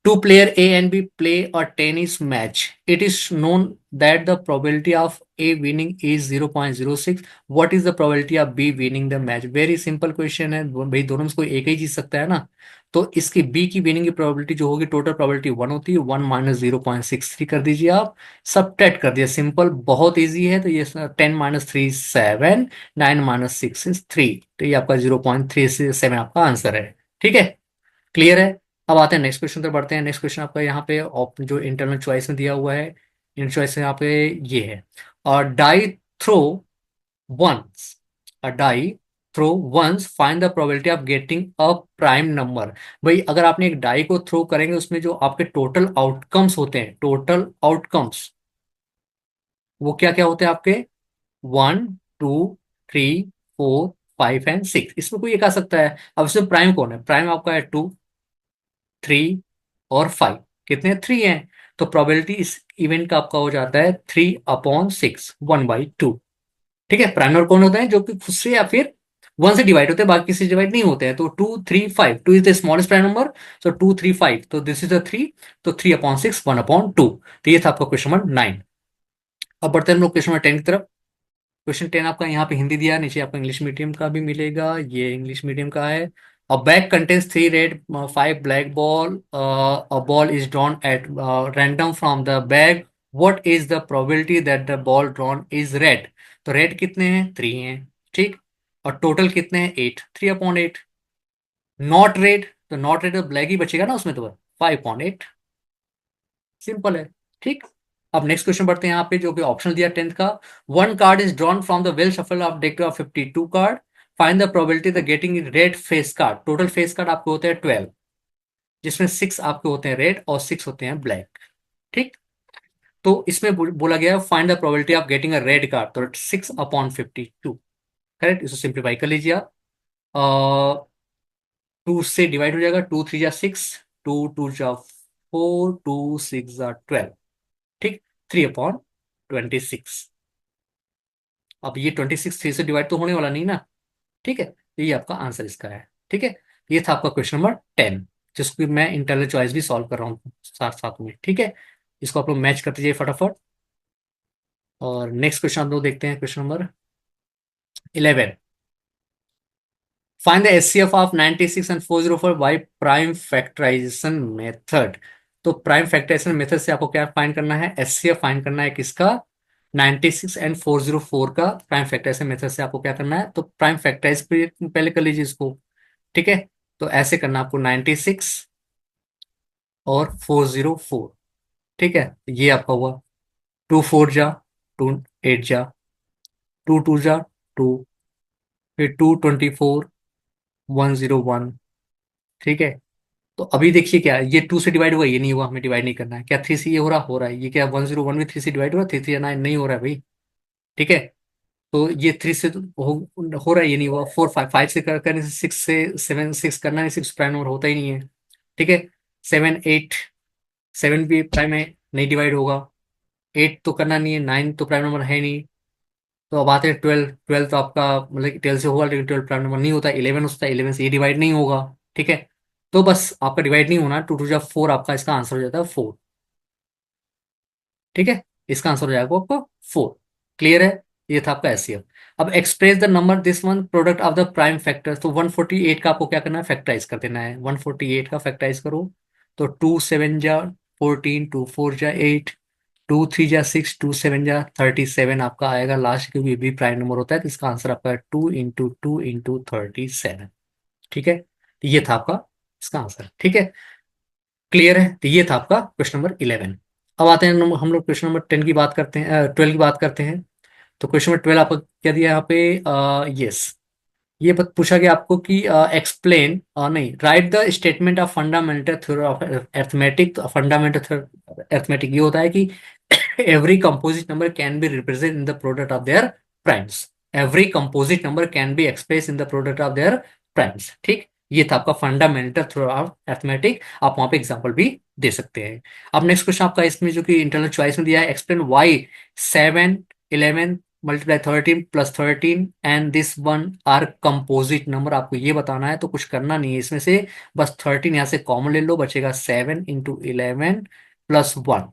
Two player A and B play a tennis match. It is known that the probability of A winning is 0.06. What is the probability of B winning the match? Very simple question है भाई, दोनों में से कोई एक ही जीत सकता है ना। तो इसकी B की विनिंग की प्रोबेबिलिटी जो होगी, टोटल प्रोबेबिलिटी 1 होती है, 1 - 0.63 कर दीजिए आप, सब कर दिया, सिंपल बहुत इजी है। तो ये 10 - 3 7, 9 - 6 is 3, तो ये आपका 0.37 आपका आंसर है, ठीक है। क्लियर है। अब आते हैं नेक्स्ट क्वेश्चन पर बढ़ते हैं। नेक्स्ट क्वेश्चन आपका यहाँ पे जो इंटरनल चॉइस में दिया हुआ है, इंटरनल चॉइस यहाँ पे ये है, और die throw once, a die throw once, find the probability of getting a prime number. भाई अगर आपने एक डाई को थ्रो करेंगे, उसमें जो आपके टोटल आउटकम्स होते हैं, टोटल आउटकम्स, वो क्या क्या होते हैं आपके, 1 2 3 4 5 एंड 6, इसमें कोई एक आ सकता है। अब इसमें प्राइम कौन है, प्राइम आपका है 2 3 और 5, कितने, 3 हैं। तो प्रोबेबिलिटी इस इवेंट का आपका हो जाता है 3/6, 1/2, ठीक है। प्राइम नंबर कौन होता है, जो कि खुद से या फिर 1 से डिवाइड होते हैं, बाकी से डिवाइड नहीं होते हैं। तो 2 3 5, 2 is the smallest prime number, सो 2 3 5, तो दिस इज द 3, तो 3/6, 1/2। तो ये था आपका क्वेश्चन नंबर 9। अब बढ़ते हैं हम लोग क्वेश्चन नंबर 10 की तरफ। क्वेश्चन 10 आपका यहाँ पे हिंदी दिया है, नीचे आपको इंग्लिश मीडियम का भी मिलेगा, ये इंग्लिश मीडियम का है। अ bag contains 3 red 5 black ball, a ball is drawn at random from the bag, what is the probability that the ball drawn is red. तो रेड कितने हैं, 3 हैं, ठीक। और टोटल कितने हैं, 8, 3/8। नॉट रेड, तो नॉट रेड तो ब्लैक ही बचेगा ना उसमें, तो 5/8, सिंपल है, ठीक। अब नेक्स्ट क्वेश्चन बढ़ते हैं यहाँ पे, जो कि ऑप्शन दिया 10th का। One card is drawn from the well shuffle of deck of 52 card, find the probability the getting red face card. Total face card आपके होते हैं 12, जिसमें 6 आपके होते हैं रेड और 6 होते हैं ब्लैक, ठीक। तो इसमें बोला गया है find the probability of getting a red card, तो 6/52, करेक्ट। इसको सिंप्लीफाई कर लीजिए आप, 2 से डिवाइड हो जाएगा, 2 3 जा 6, 2 2 जा 4, 2 6 जा 12, ठीक। 3/26। अब ये 26 3 से डिवाइड तो होने वाला नहीं ना, ठीक है। तो ये आपका आंसर इसका है, ठीक है। ये था आपका क्वेश्चन नंबर 10, जिसको मैं इंटरनल चॉइस भी सॉल्व कर रहा हूँ साथ साथ में, ठीक है। इसको आप लोग मैच कर दीजिए फटाफट। और नेक्स्ट क्वेश्चन आप लोग देखते हैं, question number 11। Find the HCF of 96 and 404 by prime factorisation method. तो प्राइम फैक्टराइजेशन मेथड से आपको क्या फाइंड करना है, एचसीएफ फाइंड करना है किसका, 96 एंड 404 का। प्राइम फैक्टराइजेशन मेथड से आपको क्या करना है, तो प्राइम फैक्टराइज पहले कर लीजिए इसको, ठीक है। तो ऐसे करना आपको 96 और 404, ठीक है। ये आपका हुआ 2 4 जा 2 8 जा, 2 2 जा 2, फिर 2 24 101, ठीक है। तो अभी देखिए क्या है, ये 2 से डिवाइड हुआ, ये नहीं हुआ, हमें डिवाइड नहीं करना है। क्या 3 से ये हो रहा है, ये क्या 101 भी 3 से डिवाइड हो रहा है, 3 3 9 नहीं हो रहा है भाई, ठीक है। तो ये 3 से तो हो रहा है, ये नहीं हुआ। 4 5 से करने से, 6 से 7 6 करना है, 6 प्राइम नंबर होता ही नहीं है, ठीक है। 7 8, 7 भी प्राइम है, नहीं डिवाइड होगा। 8 तो करना नहीं है, 9 तो प्राइम नंबर है नहीं। तो अब आते हैं 12, 12 तो आपका मतलब 12 से होगा, लेकिन 12 प्राइम नंबर नहीं होता। 11 होता है, 11 से ये डिवाइड नहीं होगा, ठीक है। तो बस आपका डिवाइड नहीं होना, 2 2 जा 4, आपका इसका आंसर हो जाता है 4, ठीक है। इसका आंसर हो जाएगा आपको 4, क्लियर है। ये था आपका एचसीएफ। अब express the number this one product of the prime factor, तो 148 का आपको क्या करना है, फैक्टराइज कर देना है। 148 का फैक्टराइज करो, तो 2 7 जा 14, 2 4 जा 8, 2 3 जा 6, 2 7 जा 37 आपका आएगा लास्ट, क्योंकि ये भी प्राइम नंबर होता है। तो इसका आंसर आपका 2 × 2 × 37, ठीक है। तो ये था आपका इसका आंसर, ठीक है। क्लियर है। तो ये था आपका क्वेश्चन नंबर 11। अब आते हैं हम लोग क्वेश्चन नंबर 10 की बात करते हैं, 12 की बात करते हैं। तो क्वेश्चन नंबर 12 आपको क्या दिया है यहाँ पे? यस, ये पूछा गया आपको कि एक्सप्लेन, नहीं, right the statement of fundamental theory of arithmetic. तो फंडामेंटल अर्थमेटिक ये होता है कि every composite number can be represented in the product of their primes. Every composite number can be expressed in the product of their primes. ठीक, ये था आपका फंडामेंटल थ्योरम ऑफ अर्थमेटिक। आप वहां पे एग्जांपल भी दे सकते हैं। अब नेक्स्ट क्वेश्चन आपका इसमें जो कि इंटरनल चॉइस में दिया है, explain why 7, 11 multiply 13 plus 13 and this one are composite number. आपको ये बताना है, तो कुछ करना नहीं है इसमें से, बस 13 यहाँ से कॉमन ले लो, बचेगा 7 × 11 प्लस 1।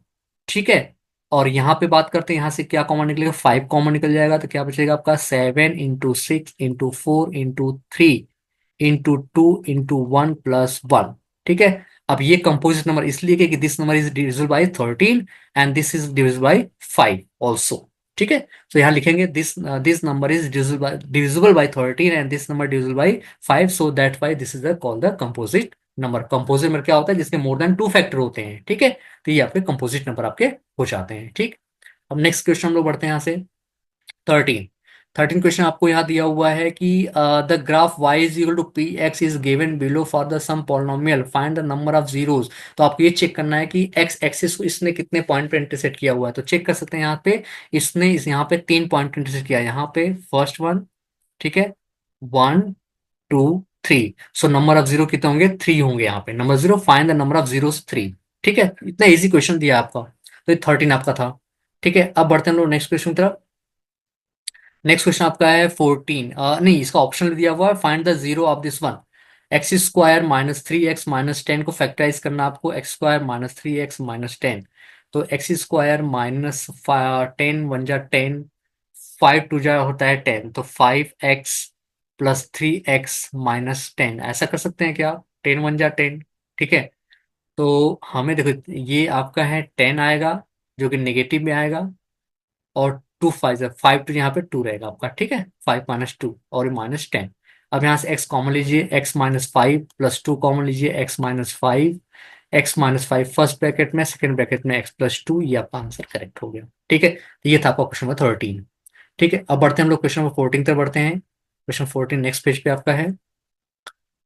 ठीक है, और यहाँ पे बात करते हैं, यहाँ से क्या कॉमन निकलेगा, 5 कॉमन निकल जाएगा, तो क्या बचेगा आपका 7 × 6 × 4 × 3 × 2 × 1 प्लस 1। ठीक है, अब ये कंपोजिट नंबर इसलिए कि this number is divisible by 13 and this is divisible by 5 also. ठीक है, तो यहाँ लिखेंगे this this number is divisible by 13 and this number divisible by 5, so that why this is called the composite number. Composite number क्या होता है, जिसके मोर देन 2 फैक्टर होते हैं। ठीक है, तो ये आपके कंपोजिट नंबर आपके हो जाते हैं। ठीक, अब नेक्स्ट क्वेश्चन हम लोग बढ़ते हैं यहाँ से 13। 13 क्वेश्चन आपको यहाँ दिया हुआ है कि the graph y is equal to P X is given below for the some polynomial find the number of zeros. तो आपको ये चेक करना है कि एक्स एक्सिस को इसने कितने पॉइंट पे इंटरसेक्ट किया हुआ है। तो चेक कर सकते हैं यहाँ पे, इसने इस यहाँ पे 3 पॉइंट इंटरसेक्ट किया है, यहाँ पे फर्स्ट वन, ठीक है, 1 2 3। सो नंबर ऑफ जीरो कितने होंगे, 3 होंगे यहाँ पे, number zero, find the number of zero 3। ठीक है, इतना इजी क्वेश्चन दिया आपका, तो ये 13 आपका था। ठीक है, अब बढ़ते हैं हम लोग नेक्स्ट क्वेश्चन की तरफ। नेक्स्ट क्वेश्चन आपका है 14, नहीं, इसका ऑप्शन दिया हुआ है, find the zero of this one. x² - 3x - 10 को फैक्टराइज करना आपको, x² - 3x - 10। तो x² माइनस 10 × 10 5 टू जा होता है 10, तो 5x + 3x - 10 ऐसा कर सकते हैं क्या, 10 × 1 = 10। ठीक है, तो हमें देखो ये आपका है 10 आएगा, जो कि नेगेटिव में आएगा, और 2 5 टू यहाँ पे 2 रहेगा आपका। ठीक है, 5 - 2 और -10। अब यहाँ से x कॉमन लीजिए, x-5 प्लस 2 कॉमन लीजिए, x-5, x-5 फर्स्ट ब्रैकेट में, सेकंड ब्रैकेट में x + 2, ये आपका आंसर करेक्ट हो गया। ठीक है, तो ये था आपका क्वेश्चन नंबर 13। ठीक है, अब बढ़ते हैं हम लोग क्वेश्चन नंबर 14 तक बढ़ते हैं। क्वेश्चन 14 नेक्स्ट पेज पे आपका है।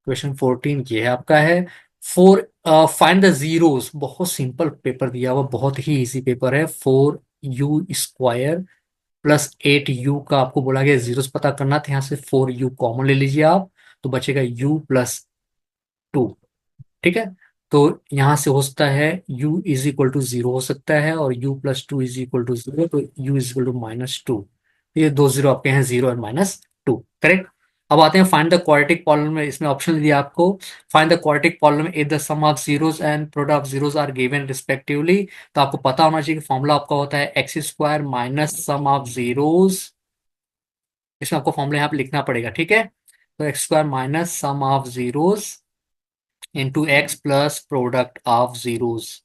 क्वेश्चन 14 ये है आपका है, फोर फाइंड द जीरोस। बहुत सिंपल पेपर दिया हुआ, बहुत ही इजी पेपर है। 4u² +8u का आपको बोला गया जीरोस पता करना था, यहाँ से 4u कॉमन ले लीजिए आप, तो बचेगा u + 2। ठीक है, तो यहाँ से हो सकता है u = 0 हो सकता है, और u + 2 = 0, तो u = -2। ये दो जीरो आपके हैं, 0 और -2, करेक्ट। अब आते हैं फाइंड द क्वाड्रेटिक पॉलिनोमियल में, इसमें ऑप्शन दिया आपको, find the quadratic polynomial if the sum of zeros and product of zeros are given respectively. तो आपको पता होना चाहिए कि फॉर्मूला आपका होता है x² minus sum of zeros. इसमें आपको फॉर्मूला यहाँ पे लिखना पड़ेगा। ठीक है, तो x² minus sum of zeros into x plus product of zeros.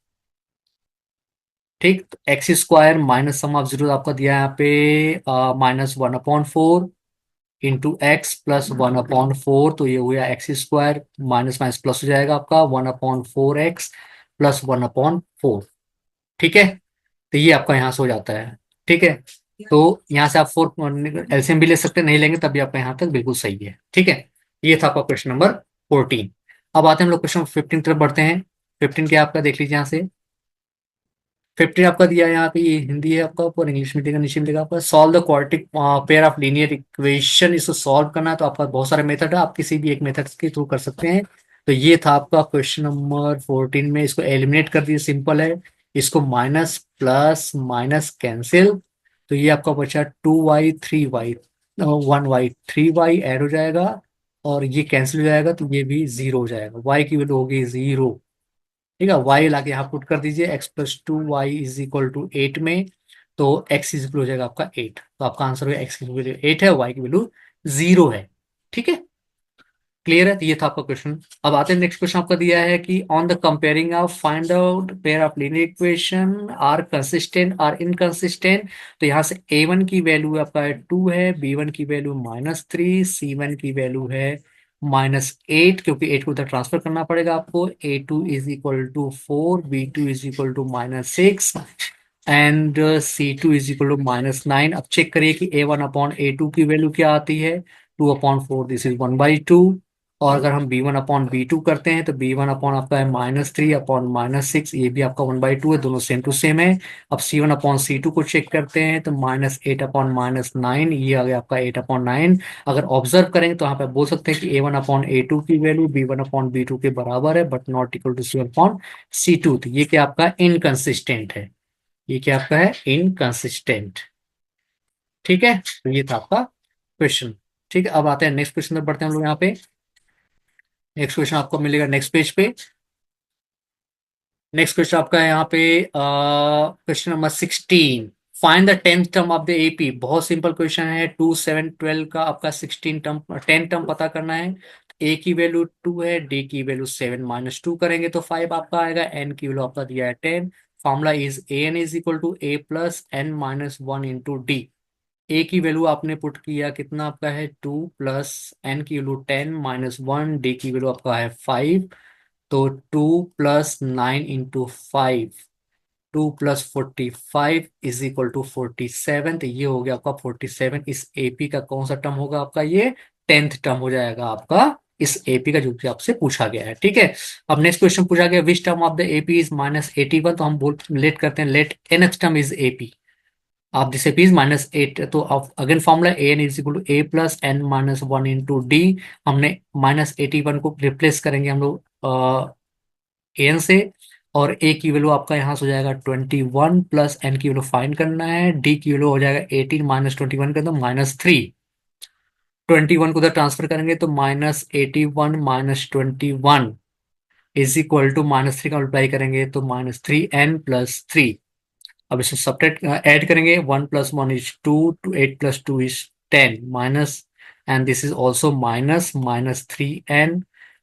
ठीक, तो x² minus sum of zero आपका दिया है यहाँ पे -1/4 इंटू एक्स प्लस 1/4, तो ये हो गया x², माइनस माइनस प्लस हो जाएगा आपका 1/4x प्लस 1/4। ठीक है, तो ये आपका यहाँ से हो जाता है। ठीक है, तो यहाँ से आप 4 एलसीएम भी ले सकते हैं, नहीं लेंगे तब भी आपका यहाँ तक बिल्कुल सही है। ठीक है, ये था आपका क्वेश्चन नंबर 14। अब आते हैं हम लोग क्वेश्चन 15 तरफ बढ़ते हैं। 15 क्या आपका देख लीजिए यहाँ से। 15 आपका दिया है यहाँ पे, ये हिंदी है आपका, ऊपर इंग्लिश में देगा, नीचे में देगा आपका, solve the quadratic pair of linear equation. इसको सॉल्व करना है, तो आपका बहुत सारे मेथड है, आप किसी भी एक मेथड के थ्रू कर सकते हैं। तो ये था आपका क्वेश्चन नंबर 14 में, इसको एलिमिनेट कर दिए, सिंपल है। इसको माइनस प्लस माइनस कैंसिल, तो ये आपका बचा 2y 3y, 1y 3y add हो जाएगा, और ये कैंसिल हो जाएगा, तो ये भी 0 हो जाएगा, y की वैल्यू होगी 0। ठीक है, y लाके यहाँ पुट कर दीजिए, x + 2y = 8 में, तो x इज इक्वल हो जाएगा आपका 8। तो आपका आंसर होगा x की वैल्यू 8 है, y की वैल्यू 0 है। ठीक है, क्लियर है, तो ये था आपका क्वेश्चन। अब आते हैं नेक्स्ट क्वेश्चन, आपका दिया है कि on the comparing of find out pair of linear equation are consistent are inconsistent. तो यहाँ से a1 की वैल्यू आपका 2 है, b1 की वैल्यू -3, c1 की वैल्यू है -8, क्योंकि 8 को उधर ट्रांसफर करना पड़ेगा आपको। A2 is equal to 4, B2 is equal to -6 and C2 is equal to -9। अब चेक करिए कि A1/A2 की वैल्यू क्या आती है। 2/4, दिस इज 1/2। और अगर हम B1/B2 करते हैं तो B1 आपका है -3/-6, ये भी आपका 1/2 है, दोनों सेम टू सेम है। अब C1/C2 को चेक करते हैं तो -8/-9, ये आ गया आपका 8/9। अगर ऑब्जर्व करेंगे तो यहाँ पे बोल सकते हैं कि A1/A2 की वैल्यू B1/B2 के बराबर है, but not equal to C1/C2। तो ये क्या आपका इनकंसिस्टेंट है, ये क्या आपका है इनकंसिस्टेंट। ठीक है, तो ये था आपका क्वेश्चन। ठीक है, अब आते हैं नेक्स्ट क्वेश्चन में, बढ़ते हैं हम लोग यहाँ पे। नेक्स्ट क्वेश्चन आपको मिलेगा नेक्स्ट पेज पे। नेक्स्ट क्वेश्चन आपका है यहाँ पे question number 16। Find the 10th term of the AP. बहुत सिंपल क्वेश्चन है। 2, 7, 12 का आपका 16 टर्म 10 टर्म पता करना है। ए की वैल्यू 2 है, डी की वैल्यू 7, -2 करेंगे तो 5 आपका आएगा। एन की वैल्यू आपका दिया है 10। Formula is A N is equal to A plus N -1 into D. A की वैल्यू आपने पुट किया, कितना आपका है 2, प्लस एन की वैल्यू 10 -1, डी की वैल्यू आपका है 5। तो 2 + 9 × 5, 2 + 45 इज इक्वल टू 47। तो ये हो गया आपका 47। इस एपी का कौन सा टर्म होगा आपका, ये 10th टर्म हो जाएगा आपका इस एपी का, जो कि आपसे पूछा गया है। ठीक है, अब नेक्स्ट क्वेश्चन पूछा गया which term of the AP is -81। तो हम बोल लेट करते हैं let nth term is AP of this AP is -8। तो अब again formula a N is equal to A plus N -1 into d. हमने -81 को रिप्लेस करेंगे हम लोग एन से, और ए की वैल्यू आपका यहाँ से हो जाएगा 21, प्लस एन की वैल्यू फाइंड करना है। डी की वैल्यू हो जाएगा 18 -21 कर दो -3। 21 को उधर ट्रांसफर करेंगे तो -81 -21 इज इक्वल टू -3 का मल्टीप्लाई करेंगे तो -3n+3। अब इसे सब्ट्रैक्ट ऐड करेंगे। 1 + 1 is 2, 8 + 2 is 10, minus, and this is also minus -3n।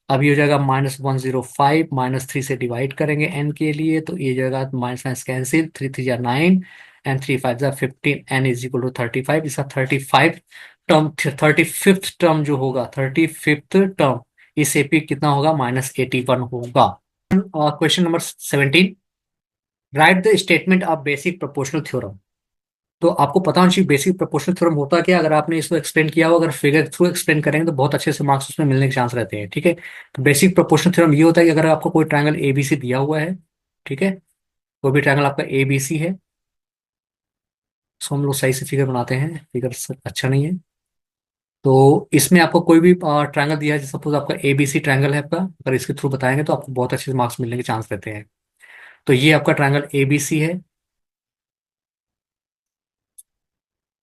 अब ये हो जाएगा -105, -3 से डिवाइड करेंगे n के लिए तो ये जाएगा minus minus cancel, 3 3 9 and 3 5 15, n is equal to 35। इसका 35 टर्म, 35th टर्म जो होगा, 35th टर्म इस एपी कितना होगा, -81 होगा। Question number 17। Right the statement of basic proportional theorem. तो आपको पता होना चाहिए बेसिक प्रोपोर्शनल थ्योरम होता क्या। अगर आपने इसको एक्सप्लेन किया हो, अगर फिगर थ्रू एक्सप्लेन करेंगे तो बहुत अच्छे से मार्क्स उसमें मिलने के चांस रहते हैं। ठीक है, तो बेसिक प्रोपोर्शनल थ्योरम ये होता है कि अगर आपको कोई ट्रायंगल एबीसी दिया हुआ है, ठीक है, कोई भी ट्रायंगल आपका एबीसी है, इसको हम लोग सही से फिगर बनाते हैं, फिगर अच्छा नहीं है। तो इसमें आपको कोई भी ट्रायंगल दिया है, सपोज आपका एबीसी ट्रायंगल है आपका, अगर इसके थ्रू बताएंगे तो आपको बहुत अच्छे से मार्क्स मिलने के चांस रहते हैं। तो ये आपका ट्रायंगल एबीसी है।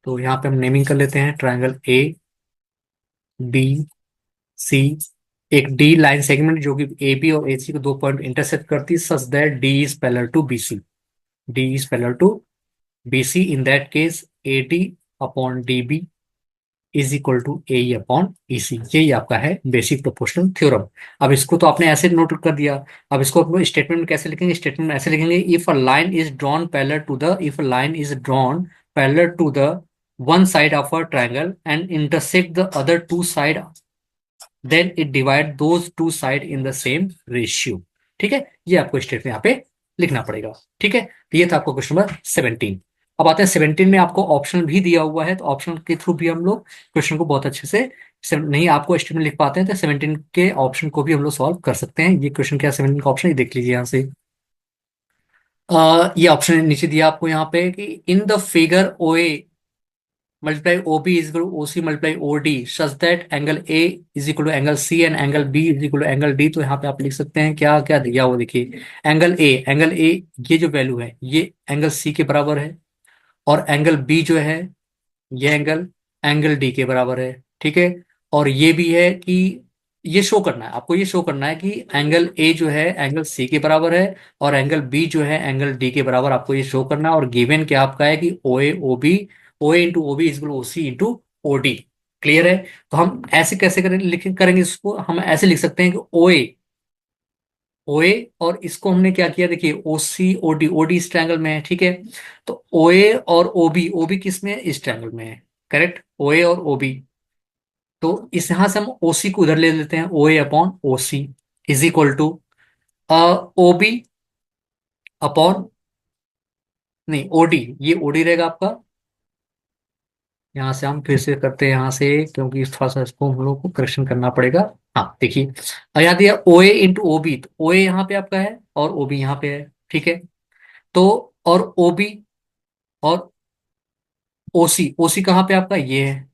तो यहाँ पे हम नेमिंग कर लेते हैं ट्रायंगल ए बी सी। एक डी लाइन सेगमेंट जो कि ए बी और ए सी को दो पॉइंट इंटरसेक्ट करती है, such that D is parallel to B C. D is parallel to B C, in that case A D upon D B is equal to A upon E C. यही आपका है बेसिक प्रोपोर्शनल थ्योरम। अब इसको तो आपने ऐसे नोट कर दिया। अब इसको अपने स्टेटमेंट में कैसे लिखेंगे, स्टेटमेंट में ऐसे लिखेंगे, if a line is drawn parallel to the, if a line is drawn parallel to the one side of a triangle and intersect the other two side, then it divide those two side in the same ratio। ठीक है, ये आपको स्टेटमेंट यहाँ पे लिखना पड़ेगा। ठीक है, तो ये था आपको क्वेश्चन नंबर 17। अब आते हैं 17 में, आपको ऑप्शन भी दिया हुआ है, तो ऑप्शन के थ्रू भी हम लोग क्वेश्चन को बहुत अच्छे से, नहीं आपको स्टेटमेंट लिख पाते हैं तो 17 के ऑप्शन को भी हम लोग सॉल्व कर सकते हैं। ये क्वेश्चन क्या 17 का ऑप्शन, ये देख लीजिए यहाँ से। ये ऑप्शन नीचे दिया आपको यहाँ पे कि in the figure O A multiply OB is equal to OC multiply OD such that angle A is equal to angle C and angle B is equal to angle D। तो यहाँ पे आप लिख सकते हैं क्या क्या दिया हुआ, देखिए एंगल ए ये जो वैल्यू है ये एंगल C के बराबर है, और एंगल B जो है ये एंगल एंगल D के बराबर है। ठीक है, और ये भी है कि ये शो करना है आपको, ये शो करना है कि एंगल A जो है एंगल C के बराबर है, और एंगल B जो है एंगल D के बराबर, आपको ये शो करना है। और गिवन क्या आपका है कि O A into O B is equal OC into OD। Clear है, तो हम ऐसे कैसे करेंगे इसको, हम ऐसे लिख सकते हैं कि ओ ए और इसको हमने क्या किया, देखिए OC OD इस ट्रायंगल में है। ठीक है, तो ओ ए और ओ बी किस में है, इस ट्रायंगल में है। करेक्ट, ओ ए और ओ बी तो इस यहां से हम ओसी को उधर ले लेते हैं, O A upon O C is equal to O B upon, नहीं ओडी, ये ओडी रहेगा आपका। यहाँ से हम फिर से करते हैं यहाँ से, क्योंकि थोड़ा सा इसको हम लोग को करेक्शन करना पड़ेगा। हाँ देखिए, यहाँ दिया ओ ए इंटू ओ बी, तो ओ ए यहाँ पे आपका है और ओ बी यहाँ पे है, ठीक है। तो और ओ बी और ओ सी, ओ सी कहाँ पे आपका, ये है,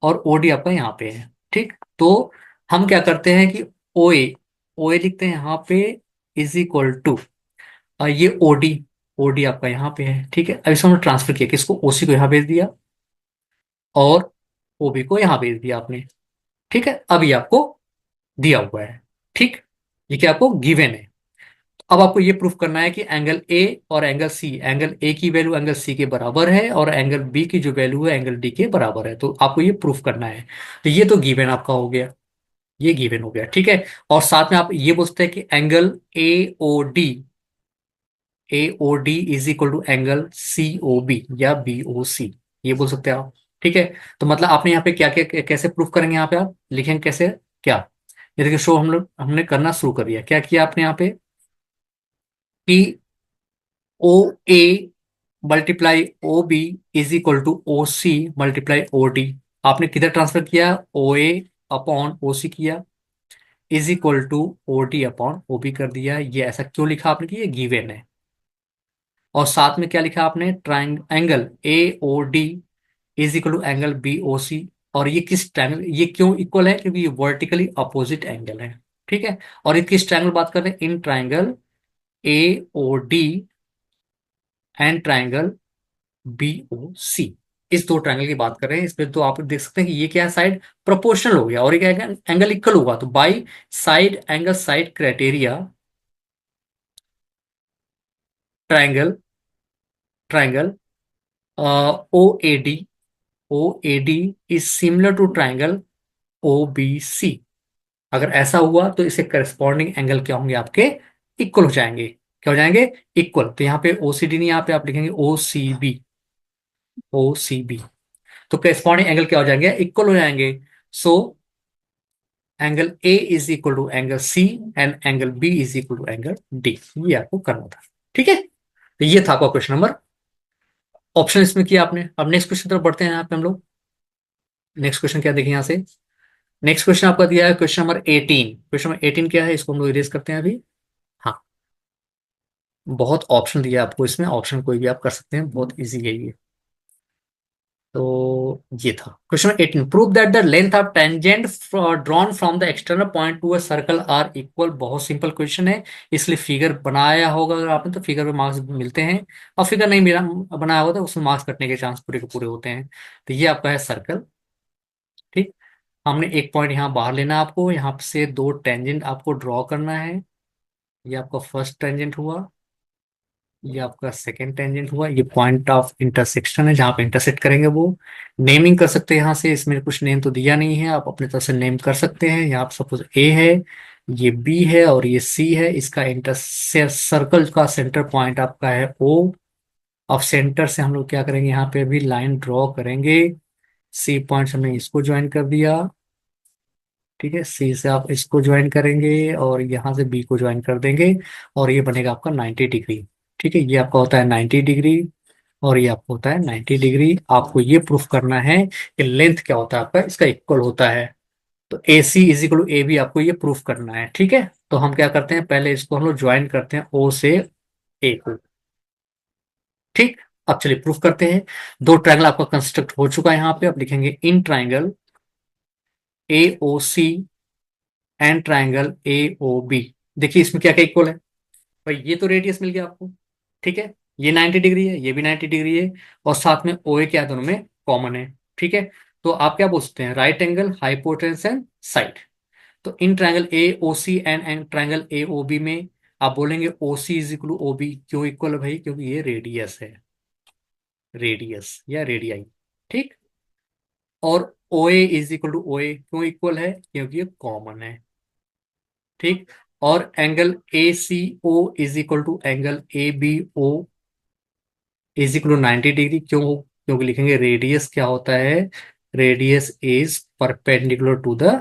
और ओ डी आपका यहाँ पे है, ठीक। तो हम क्या करते हैं कि ओ ए लिखते हैं यहाँ पे इज इक्वल टू, ये ओडी, ओडी आपका यहाँ पे है, ठीक है। अब इसको हमने ट्रांसफर किया, किसको, ओसी को यहाँ भेज दिया और ओबी को यहाँ भेज दिया आपने, ठीक है। अब ये आपको दिया हुआ है, ठीक, ये क्या आपको गिवन है। अब आपको ये प्रूफ करना है कि एंगल ए और एंगल सी, एंगल ए की वैल्यू एंगल सी के बराबर है और एंगल बी की जो वैल्यू है एंगल डी के बराबर है, तो आपको ये प्रूफ करना है। तो ये तो गिवन आपका हो गया, ये गिवन हो गया, ठीक है। और साथ में आप ये बोलते हैं कि angle A O D is equal to angle C O B या बी ओ सी, ये बोल सकते हैं आप, ठीक है। तो मतलब आपने यहाँ पे क्या क्या कैसे प्रूफ करेंगे, यहाँ पे आप लिखेंगे कैसे, क्या, ये देखिए शो हम लोग हमने करना शुरू कर दिया। क्या किया आपने यहाँ पे कि O A multiply O B is equal to O C multiply O D, आपने किधर ट्रांसफर किया, ओ ए अपॉन ओ सी किया, is equal to O D upon O B कर दिया। ये ऐसा क्यों लिखा आपने कि ये गिवन है। और साथ में क्या लिखा आपने, triangle A O D is equal to angle B O C. और ये किस ट्रायंगल, ये क्यों इक्वल है, क्योंकि ये वर्टिकली अपोजिट एंगल है, ठीक है। और ये किस ट्रायंगल बात कर रहे हैं, in triangle A O D and triangle B O C, इस दो ट्रायंगल की बात कर रहे हैं। इसमें तो आप देख सकते हैं कि ये क्या है, साइड प्रोपोर्शनल हो गया और ये क्या है, एंगल इक्वल होगा। तो by side angle side criteria, triangle triangle O A D, O A D is similar to triangle O B C. अगर ऐसा हुआ तो इसके करस्पॉन्डिंग एंगल क्या होंगे आपके, इक्वल हो जाएंगे। क्या हो जाएंगे, इक्वल। तो यहाँ पे ओसीडी नहीं, यहाँ पे आप लिखेंगे O C B, O C B. तो करस्पॉन्डिंग एंगल क्या हो जाएंगे, इक्वल हो जाएंगे। So angle A is equal to angle C and angle B is equal to angle D, ये आपको करना था, ठीक है। तो ये था आपका क्वेश्चन नंबर, ऑप्शन इसमें किया आपने। अब नेक्स्ट क्वेश्चन तरफ बढ़ते हैं यहाँ पे हम लोग। नेक्स्ट क्वेश्चन क्या देखें यहाँ से, नेक्स्ट क्वेश्चन आपका दिया है क्वेश्चन नंबर 18। क्वेश्चन नंबर 18 क्या है, इसको हम लोग इरेज करते हैं अभी। हाँ, बहुत ऑप्शन दिया है आपको इसमें, ऑप्शन कोई भी आप कर सकते हैं, बहुत इजी है ये। तो ये था question 18, prove that the length of tangent drawn from the external point to a circle are equal. बहुत सिंपल क्वेश्चन है, इसलिए फिगर बनाया होगा अगर आपने तो फिगर में मार्क्स मिलते हैं, और फिगर नहीं मेरा बनाया होगा तो उसमें मार्क्स कटने के चांस पूरे के पूरे होते हैं। तो ये आपका है सर्कल, ठीक। हमने एक पॉइंट यहाँ बाहर लेना है आपको, यहाँ से दो टेंजेंट आपको ड्रॉ करना है। ये आपका फर्स्ट टेंजेंट हुआ, ये आपका सेकेंड टेंजेंट हुआ, ये पॉइंट ऑफ इंटरसेक्शन है जहां पे इंटरसेक्ट करेंगे वो। नेमिंग कर सकते हैं यहाँ से, इसमें कुछ नेम तो दिया नहीं है, आप अपने तरफ से नेम कर सकते हैं। यहाँ पे सपोज ए है, ये बी है और ये सी है, इसका इंटर सर्कल का सेंटर पॉइंट आपका है ओ। अब सेंटर से हम लोग क्या करेंगे, यहाँ पे भी लाइन ड्रॉ करेंगे। सी पॉइंट हमने इसको ज्वाइन कर दिया, ठीक है। सी से आप इसको ज्वाइन करेंगे और यहाँ से बी को ज्वाइन कर देंगे, और ये बनेगा आपका 90 डिग्री, ठीक है। ये आपका होता है 90 डिग्री और ये आपको होता है 90 डिग्री। आपको ये प्रूफ करना है कि लेंथ क्या होता है आपका, इसका इक्वल होता है। तो A C is equal to A B आपको ये प्रूफ करना है, ठीक है। तो हम क्या करते हैं, पहले इसको हम लोग ज्वाइन करते हैं ओ से ए को, ठीक। अब चलिए प्रूफ करते हैं। दो ट्रायंगल आपका कंस्ट्रक्ट हो चुका है यहाँ पे। अब लिखेंगे in triangle A O C and triangle A O B. देखिए इसमें क्या क्या इक्वल है, भाई ये तो रेडियस मिल गया आपको, ठीक है। ये 90 डिग्री है, ये भी 90 डिग्री है, और साथ में ओ ए क्या है, दोनों में कॉमन है, ठीक है। तो आप क्या बोल सकते हैं, right angle hypotenuse and side. तो in triangle A O C and triangle A O B में आप बोलेंगे O C is equal to O B. क्यों इक्वल है भाई, क्योंकि ये रेडियस है, रेडियस या रेडियाई, ठीक। और O A is equal to O A क्यों इक्वल है, क्योंकि ये कॉमन है, ठीक। और angle A C O is equal to angle A B O is equal to 90 degree. क्यों, क्योंकि लिखेंगे रेडियस क्या होता है, radius is perpendicular to the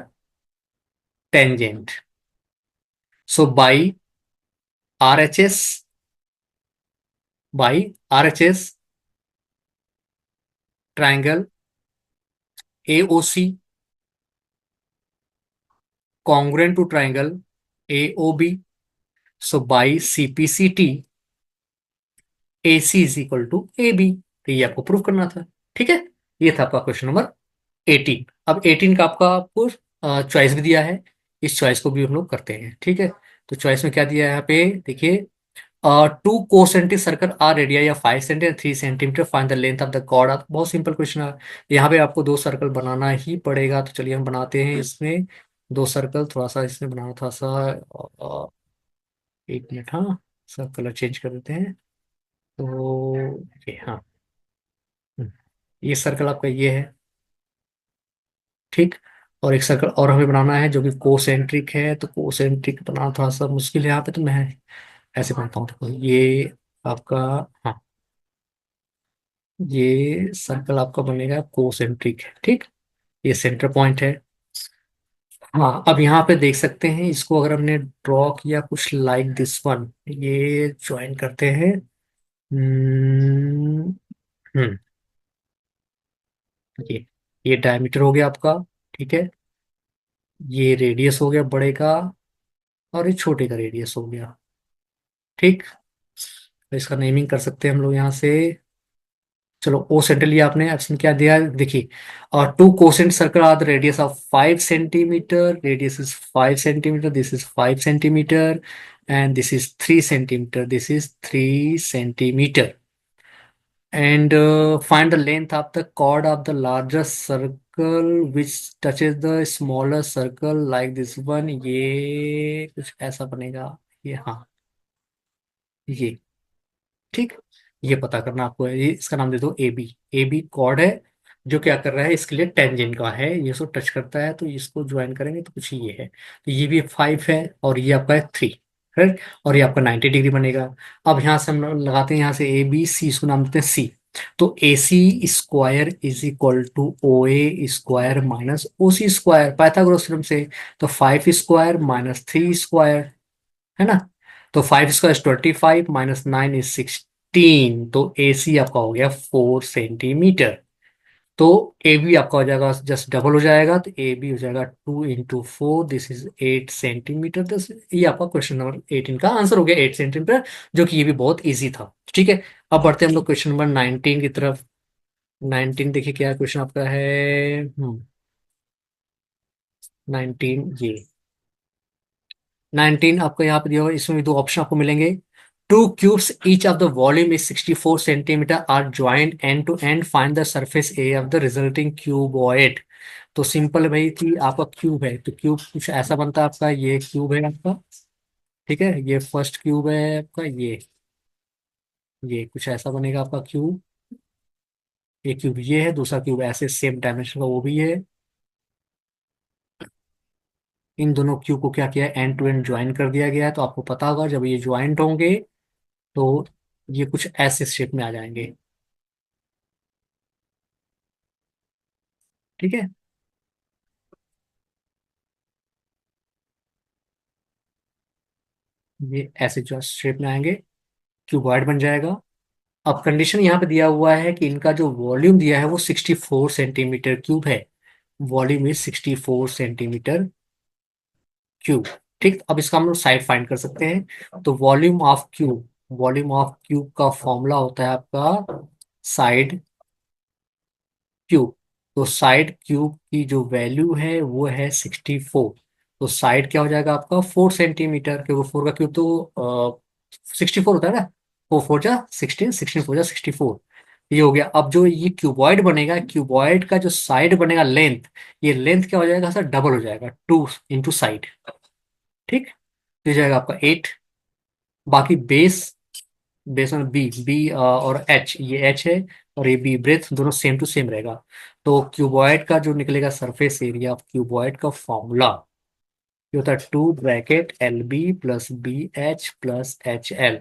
tangent. So RHS by RHS triangle AOC congruent to triangle AOB. So by CPCT AC is equal to AB. तो ये आपको प्रूव करना था. ठीक है. ये था आपका क्वेश्चन नंबर 18. अब 18 का आपको चॉइस भी दिया है. इस चॉइस को भी हम लोग करते हैं. ठीक है. तो चॉइस में क्या दिया है यहाँ पे देखिए. Two concentric circle are radii या 5 centimeter 3 centimeter find the length of the chord. बहुत सिंपल क्वेश्चन है. यहाँ पे आपको दो सर्कल बनाना ही पड़ेगा. तो चलिए हम बनाते हैं इसमें दो सर्कल. थोड़ा सा इसमें बनाना थोड़ा सा एक मिनट. हाँ, सब कलर चेंज कर देते हैं. तो ये हाँ. हम्म, ये सर्कल आपका ये है. ठीक. और एक सर्कल और हमें बनाना है जो कि कोसेंट्रिक है. तो कोसेंट्रिक बनाना थोड़ा सा मुश्किल है यहाँ पे. तो मैं ऐसे बनाता हूँ. देखो ये आपका. हाँ, ये सर्कल आपका बनेगा कोसेंट्रिक है. ठीक. ये सेंटर पॉइंट है. हाँ, अब यहाँ पे देख सकते हैं इसको अगर हमने ड्रॉ किया कुछ लाइक दिस वन. ये ज्वाइन करते हैं. हम्म. हम्म, ये डायमीटर हो गया आपका. ठीक है. ये रेडियस हो गया बड़े का. और ये छोटे का रेडियस हो गया. ठीक. तो इसका नेमिंग कर सकते हैं हम लोग यहाँ से. चलो ओ सेंटर लिया आपने. ऑप्शन क्या दिया है देखिए. और two concentric circle are the radius of 5 centimeter. Radius is 5 centimeter. This is 5 centimeter. And this is 3 centimeter. This is 3 centimeter. And find the length of the chord of the largest circle which touches the smaller circle like this one. ये कुछ ऐसा बनेगा. ये हाँ. ये. ठीक. ये पता करना आपको है. ये इसका नाम दे दो AB. AB कॉर्ड है जो क्या कर रहा है इसके लिए टेंजेंट का है. ये सो टच करता है तो इसको ज्वाइन करेंगे तो कुछ ये है. तो ये भी 5 है और ये आपका है 3. करेक्ट. और ये आपका 90 डिग्री बनेगा. अब यहाँ से हम लोग लगाते हैं यहाँ से ABC. इसको नाम देते हैं C. तो AC square is equal to OA square minus OC square Pythagoras theorem से. तो 5 स्क्वायर माइनस 3 स्क्वायर है ना. तो 5 स्क्वायर 25 माइनस 9 इज 16. तो AC आपका हो गया 4 सेंटीमीटर. तो AB आपका हो जाएगा जस्ट डबल हो जाएगा. तो AB हो जाएगा 2 इंटू 4. This is 8 centimetre. ये आपका क्वेश्चन नंबर 18 का आंसर हो गया 8 सेंटीमीटर. जो कि ये भी बहुत ईजी था. ठीक है. अब बढ़ते हैं हम लोग क्वेश्चन नंबर 19 की तरफ. 19 देखिए क्या क्वेश्चन आपका है. 19 ये 19 आपको यहाँ पे दिया होगा. इसमें भी दो ऑप्शन आपको मिलेंगे. Two cubes each of the volume is 64 centimeter are joint end to end find the surface area of the resulting cuboid. तो सिंपल है भाई कि आपका क्यूब है तो क्यूब कुछ ऐसा बनता है आपका. ये क्यूब है आपका. ठीक है. ये फर्स्ट क्यूब है आपका. ये कुछ ऐसा बनेगा आपका क्यूब. एक क्यूब ये है. दूसरा क्यूब ऐसे सेम डायमेंशन का वो भी है. इन दोनों क्यूब को क्या किया है एंड टू एंड ज्वाइन कर दिया गया है. तो आपको पता होगा जब ये ज्वाइंट होंगे तो ये कुछ ऐसे शेप में आ जाएंगे. ठीक है. ये ऐसे जो शेप में आएंगे. क्यूबॉइड बन जाएगा. अब कंडीशन यहाँ पे दिया हुआ है कि इनका जो वॉल्यूम दिया है वो 64 सेंटीमीटर क्यूब है. Volume is 64 centimetre cube. ठीक. अब इसका हम लोग साइड फाइंड कर सकते हैं. तो वॉल्यूम ऑफ क्यूब का फॉर्मूला होता है आपका साइड क्यूब. तो साइड क्यूब की जो वैल्यू है वो है 64. तो साइड क्या हो जाएगा आपका 4 सेंटीमीटर. क्योंकि 4 का क्यूब तो 64 होता है ना. 4 4 जा 16. 16 4 जा 64. ये हो गया. अब जो ये क्यूबॉइड बनेगा क्यूबॉइड का जो साइड बनेगा लेंथ. ये लेंथ क्या हो जाएगा सर डबल हो जाएगा 2 इंटू साइड. ठीक. ये जाएगा आपका 8. बाकी बेस. बेस में बी और एच. ये एच है और ये बी ब्रेथ दोनों सेम टू सेम रहेगा. तो क्यूबॉइड का जो निकलेगा सरफेस एरिया ऑफ क्यूबॉइड का फॉर्मूला ये होता है 2 bracket LB plus BH plus HL.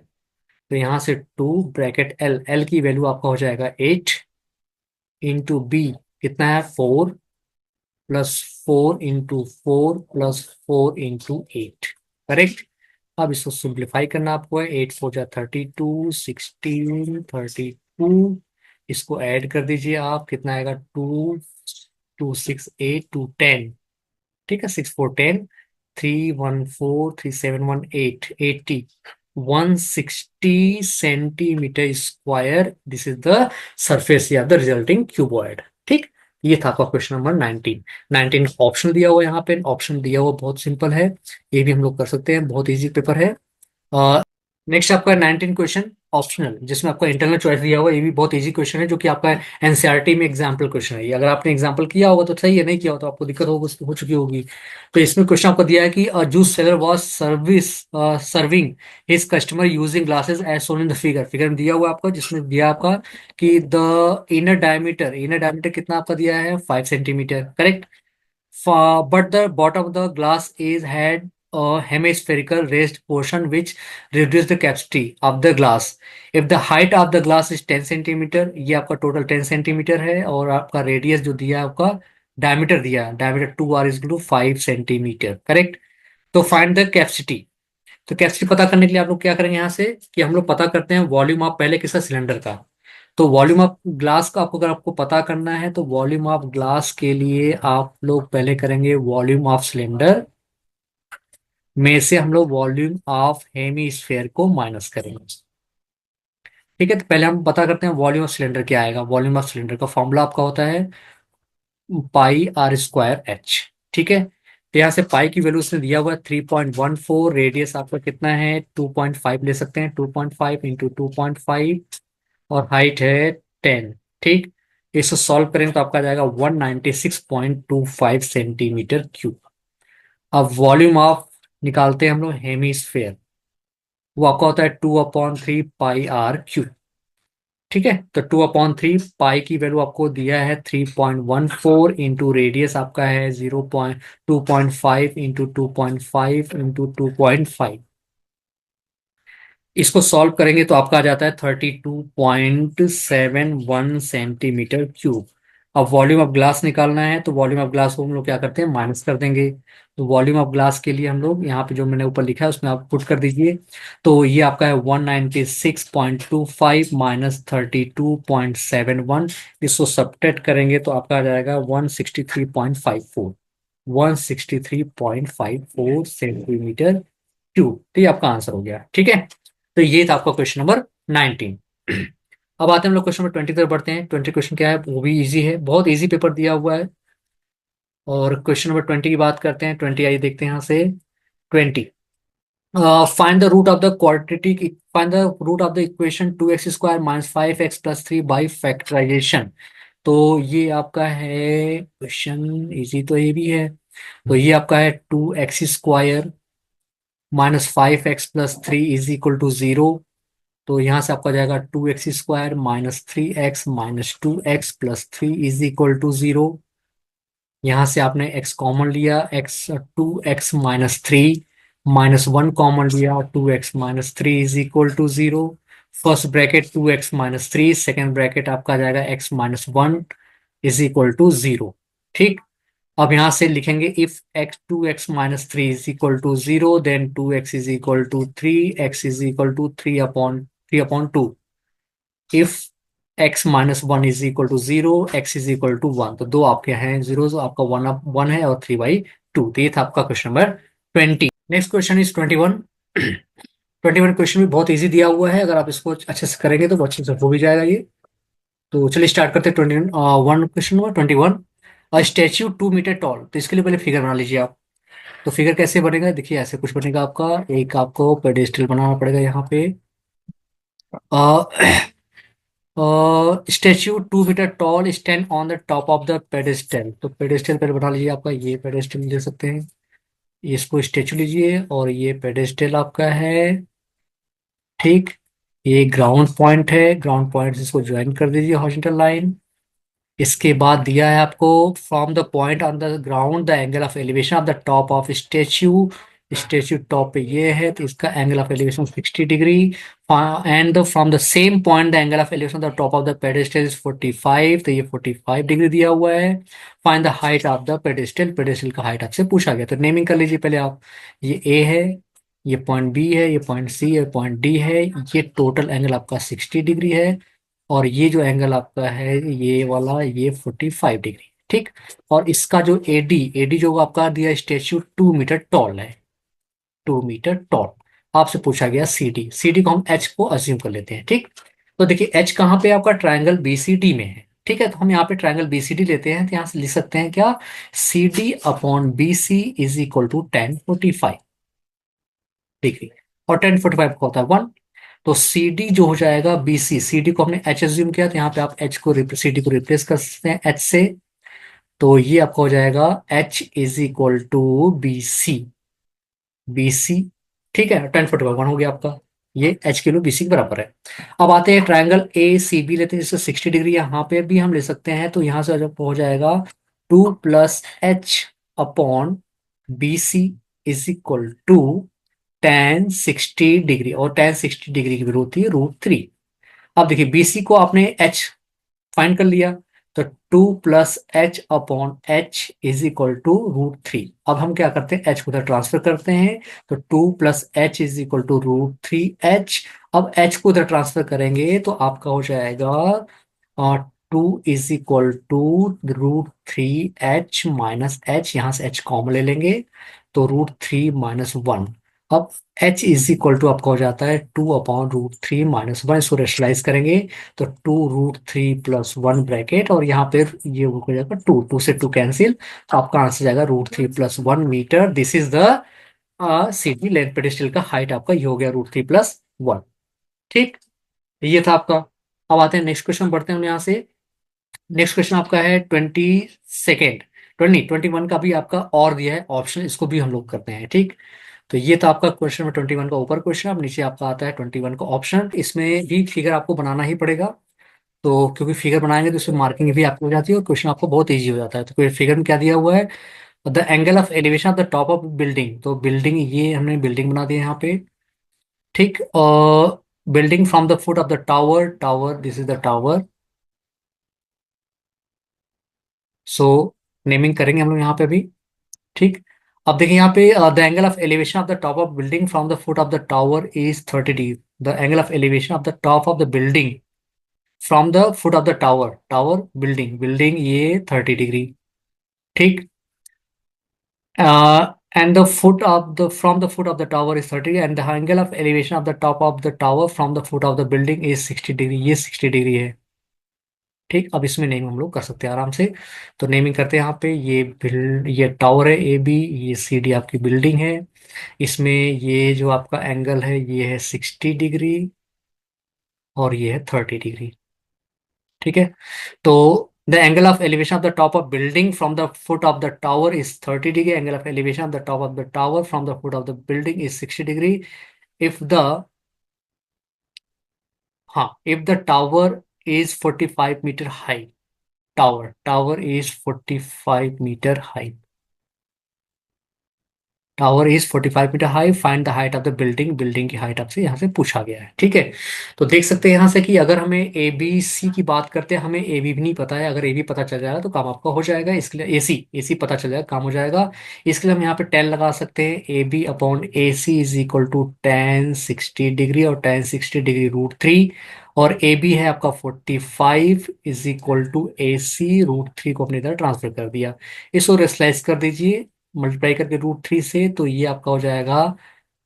तो यहाँ से 2 ब्रैकेट L की वैल्यू आपका हो जाएगा 8 इंटू B कितना है 4 +4 × 4 + 4 × 8, करेक्ट। अब इसको सिंप्लीफाई करना आपको है, 8 4 जा 32, 16 32, इसको ऐड कर दीजिए आप, कितना आएगा, 2 2 6 8 2 10, ठीक है, 6 4 10, 3 1 4 3 7 1 8, 160 centimetre square, this is the surface या द रिजल्टिंग क्यूबॉइड, ठीक। ये था आपका क्वेश्चन नंबर 19। 19 ऑप्शन दिया हुआ है, यहाँ पे ऑप्शन दिया हुआ बहुत सिंपल है, ये भी हम लोग कर सकते हैं, बहुत इजी पेपर है। नेक्स्ट आपका 19 क्वेश्चन ऑप्शनल, जिसमें आपका इंटरनल चॉइस दिया हुआ है, ये भी बहुत इजी क्वेश्चन है, जो कि आपका एनसीईआरटी में एग्जाम्पल क्वेश्चन है। ये अगर आपने एग्जाम्पल किया होगा तो सही है, नहीं किया हो तो आपको दिक्कत हो चुकी होगी। तो इसमें क्वेश्चन आपको दिया है कि juice seller was serving his customer using glasses as shown in the figure. Figure में दिया हुआ है आपका, जिसमें दिया आपका कि द इनर डायमीटर कितना आपका दिया है, 5 centimetre, correct. But the bottom of the glass is had a hemispherical raised portion which reduce the capacity of the glass. If the height of the glass is 10 centimetre, ये आपका टोटल 10 सेंटीमीटर है, और आपका रेडियस जो दिया है आपका, डायमीटर दिया है, डायमीटर 2r = 5 सेंटीमीटर, करेक्ट। तो फाइंड द कैपेसिटी। तो कैपेसिटी पता करने के लिए आप लोग क्या करेंगे, यहाँ से कि हम लोग पता करते हैं वॉल्यूम ऑफ पहले किसका, सिलेंडर का। तो वॉल्यूम ऑफ ग्लास का आपको, अगर आपको पता करना है तो वॉल्यूम ऑफ ग्लास के लिए आप लोग पहले करेंगे वॉल्यूम ऑफ सिलेंडर में से हम लोग वॉल्यूम ऑफ हेमीस्फेयर को माइनस करेंगे, ठीक है। तो पहले हम पता करते हैं वॉल्यूम ऑफ सिलेंडर क्या आएगा। वॉल्यूम ऑफ सिलेंडर का फॉर्मूला आपका होता है πr²h, ठीक है। तो यहाँ से पाई की वैल्यू उसने दिया हुआ है 3.14, रेडियस आपका कितना है 2.5 ले सकते हैं, 2.5 × 2.5, और हाइट है 10, ठीक। इसको सॉल्व करेंगे तो आपका जाएगा 196.25 सेंटीमीटर क्यूब। अब वॉल्यूम ऑफ निकालते हैं हम लोग हेमीस्फेयर, वो आपका होता है 2/3 πr³ ठीक है। तो 2/3 पाई की वैल्यू आपको दिया है 3.14, इंटू रेडियस आपका है 2.5 × 2.5 इसको सॉल्व करेंगे तो आपका आ जाता है 32.71 सेंटीमीटर क्यूब। अब वॉल्यूम ऑफ ग्लास निकालना है, तो वॉल्यूम ऑफ ग्लास को हम लोग क्या करते हैं, माइनस कर देंगे। तो वॉल्यूम ऑफ ग्लास के लिए हम लोग यहाँ पे जो मैंने ऊपर लिखा है उसमें आप पुट कर दीजिए। तो ये आपका है 196.25 माइनस 32.71, इसको सब्ट्रैक्ट करेंगे तो आपका आ जाएगा 163.54, 163.54 सेंटीमीटर क्यूब। तो ये आपका आंसर हो गया, ठीक है। तो ये था आपका क्वेश्चन नंबर 19। अब आते हैं हम लोग क्वेश्चन नंबर 20 तरफ बढ़ते हैं। 20 क्वेश्चन क्या है, वो भी इजी है, बहुत इजी पेपर दिया हुआ है। और क्वेश्चन नंबर 20 की बात करते हैं। 20 आइए देखते हैं यहाँ से। 20, find the root of the quadratic, find the root of the equation 2x² - 5x + 3 by factorization. तो ये आपका है क्वेश्चन, इजी तो ये भी है। तो ये आपका है 2x² - 5x + 3 = 0। तो यहाँ से आपका जाएगा 2x² - 3x - 2x + 3 = 0। यहाँ से आपने x कॉमन लिया, x 2x - 3 -1 कॉमन लिया, 2x - 3 = 0। First bracket 2x - 3, second bracket आपका आ जाएगा x - 1 = 0, ठीक। अब यहाँ से लिखेंगे if x 2x - 3 = 0, then 2x = 3, x = 3/2। If x - 1 = 0, x = 1, तो दो आपके हैं जीरो, आपका 1 है और 3/2। तो ये था आपका question number 20। Next question is 21। 21 question भी बहुत इजी दिया हुआ है, अगर आप इसको अच्छे से करेंगे तो अच्छे से हो भी जाएगा ये। तो चलिए स्टार्ट करते हैं। 21 question number 21, a statue 2 meter tall. तो इसके लिए पहले फिगर बना लीजिए आप। तो फिगर कैसे बनेगा, देखिए ऐसे कुछ बनेगा आपका। एक आपको पेडेस्टल बनाना पड़ेगा यहाँ पे। Statue 2 meter tall stand on the top of the pedestal. तो पेडेस्टल पहले बना लीजिए आपका, ये पेडेस्टल ले सकते हैं, इसको स्टैच्यू लीजिए, और ये पेडेस्टल आपका है, ठीक। ये ग्राउंड पॉइंट है, ग्राउंड पॉइंट से इसको ज्वाइन कर दीजिए हॉरिजॉन्टल लाइन। इसके बाद दिया है आपको from the point on the ground the angle of elevation of the top of statue. Statue top पे ये है, तो इसका angle of elevation 60 degree. And from the same point the angle of elevation the top of the pedestal is 45, तो ये 45 डिग्री दिया हुआ है। Find the height of the pedestal, pedestal का हाइट आपसे पूछा गया, तो नेमिंग कर लीजिए पहले आप। ये ए है, ये पॉइंट बी है, ये पॉइंट सी है, पॉइंट डी है। ये टोटल एंगल आपका 60 डिग्री है, और ये जो एंगल आपका है ये वाला, ये 45 डिग्री। ठीक। और इसका जो एडी, एडी जो आपका दिया स्टेच्यू 2 मीटर टॉल है, 2 मीटर टॉल। आपसे पूछा गया सीडी, सीडी को हम एच को अज्यूम कर लेते हैं। ठीक। तो देखिए एच कहाँ पे आपका ट्रायंगल बीसीडी में है। ठीक है, तो हम यहाँ पे ट्रायंगल बीसीडी लेते हैं, तो यहाँ से लिख सकते हैं क्या, C D upon B C is equal to 1045 degree. और 1045 का होता है 1। तो सी डी जो हो जाएगा बी सी, सी डी को हमने एच एज्यूम किया, तो यहाँ पे आप एच को सी डी को रिप्लेस कर सकते हैं एच से। तो ये आपका हो जाएगा h is equal to B C, B C. ठीक है, 10 फुट का 1 हो गया आपका, ये एच किलो बी सी के बराबर है। अब आते हैं ट्रायंगल ए सी बी लेते हैं, जिससे 60 डिग्री यहाँ पे भी हम ले सकते हैं, तो यहाँ से जब हो जाएगा 2 + h upon B C is equal to 10 60 degree, और 10 60 डिग्री की जरूरत थी √3। अब देखिए बीसी को आपने एच फाइंड कर लिया, तो 2 + h upon h is equal to √3। अब हम क्या करते हैं, एच को उधर ट्रांसफर करते हैं, तो 2 + H is equal to √3h। अब एच को उधर ट्रांसफर करेंगे तो आपका हो जाएगा 2 = √3h - यहाँ से एच कॉमन ले लेंगे, तो √3 - 1। अब h इज इक्वल टू आपका हो जाता है 2/√3 - 1, इसको रेशनलाइज करेंगे, तो 2√3 + 1 ब्रैकेट, और यहाँ पे ये हो जाएगा 2, 2 से 2 कैंसिल, तो आपका आंसर जाएगा √3 + 1 मीटर। दिस इज द सीधी लेंथ पेडेस्टल का हाइट आपका ये हो गया √3 + 1। ठीक, ये था आपका। अब आते हैं नेक्स्ट क्वेश्चन, बढ़ते हैं हम यहाँ से। नेक्स्ट क्वेश्चन आपका है 22nd, 21 का भी आपका और दिया है ऑप्शन, इसको भी हम लोग करते हैं। ठीक। तो ये तो आपका क्वेश्चन में 21 का ऊपर क्वेश्चन, अब नीचे आपका आता है 21 का ऑप्शन। इसमें भी फिगर आपको बनाना ही पड़ेगा, तो क्योंकि फिगर बनाएंगे तो उसमें मार्किंग भी आपको हो जाती है, और क्वेश्चन आपको बहुत ईजी हो जाता है। तो कोई फिगर में क्या दिया हुआ है, the angle of elevation of the top of building, तो बिल्डिंग, ये हमने बिल्डिंग बना दी है यहाँ पे। ठीक। और building from the foot of the tower, tower this is the tower. So naming करेंगे हम लोग यहाँ पे भी। ठीक। अब देखिए यहाँ पे the angle of elevation of the top of building from the foot of the tower is 30 degree. The angle of elevation of the top of the building from the foot of the tower, tower building, building ये 30 डिग्री। ठीक। And the foot of the from the foot of the tower is 30, and the angle of elevation of the top of the tower from the foot of the building is 60 degree, ये 60 डिग्री है। ठीक। अब इसमें नेम हम लोग कर सकते हैं आराम से, तो नेमिंग करते हैं यहाँ पे। ये बिल्ड, ये टावर है ए बी, ये सी डी आपकी बिल्डिंग है। इसमें ये जो आपका एंगल है ये है 60 डिग्री, और ये है 30 डिग्री। ठीक है। तो the angle of elevation of the top of building from the foot of the tower is 30 degree, angle of elevation of the top of the tower from the foot of the building is 60 degree. If the, हाँ, if the tower is 45 metre high, tower, tower is 45 metre high, tower is 45 metre high, find the height of the building, building की हाइट आपसे यहाँ से पूछा गया है। ठीक है। तो देख सकते हैं यहाँ से कि अगर हमें ए बी सी की बात करते हैं, हमें ए बी भी नहीं पता है, अगर ए बी पता चल जाएगा तो काम आपका हो जाएगा। इसके लिए ए सी, ए सी पता चल जाएगा काम हो जाएगा। इसके लिए हम यहाँ पे 10 लगा सकते हैं, A B upon A C is equal to 10 60 degree, और 10 60 डिग्री √3। और ए बी है आपका 45 इज इक्वल टू ए सी, √3 को अपनी इधर ट्रांसफर कर दिया। इसको रेसलाइज कर दीजिए मल्टीप्लाई करके √3 से, तो ये आपका हो जाएगा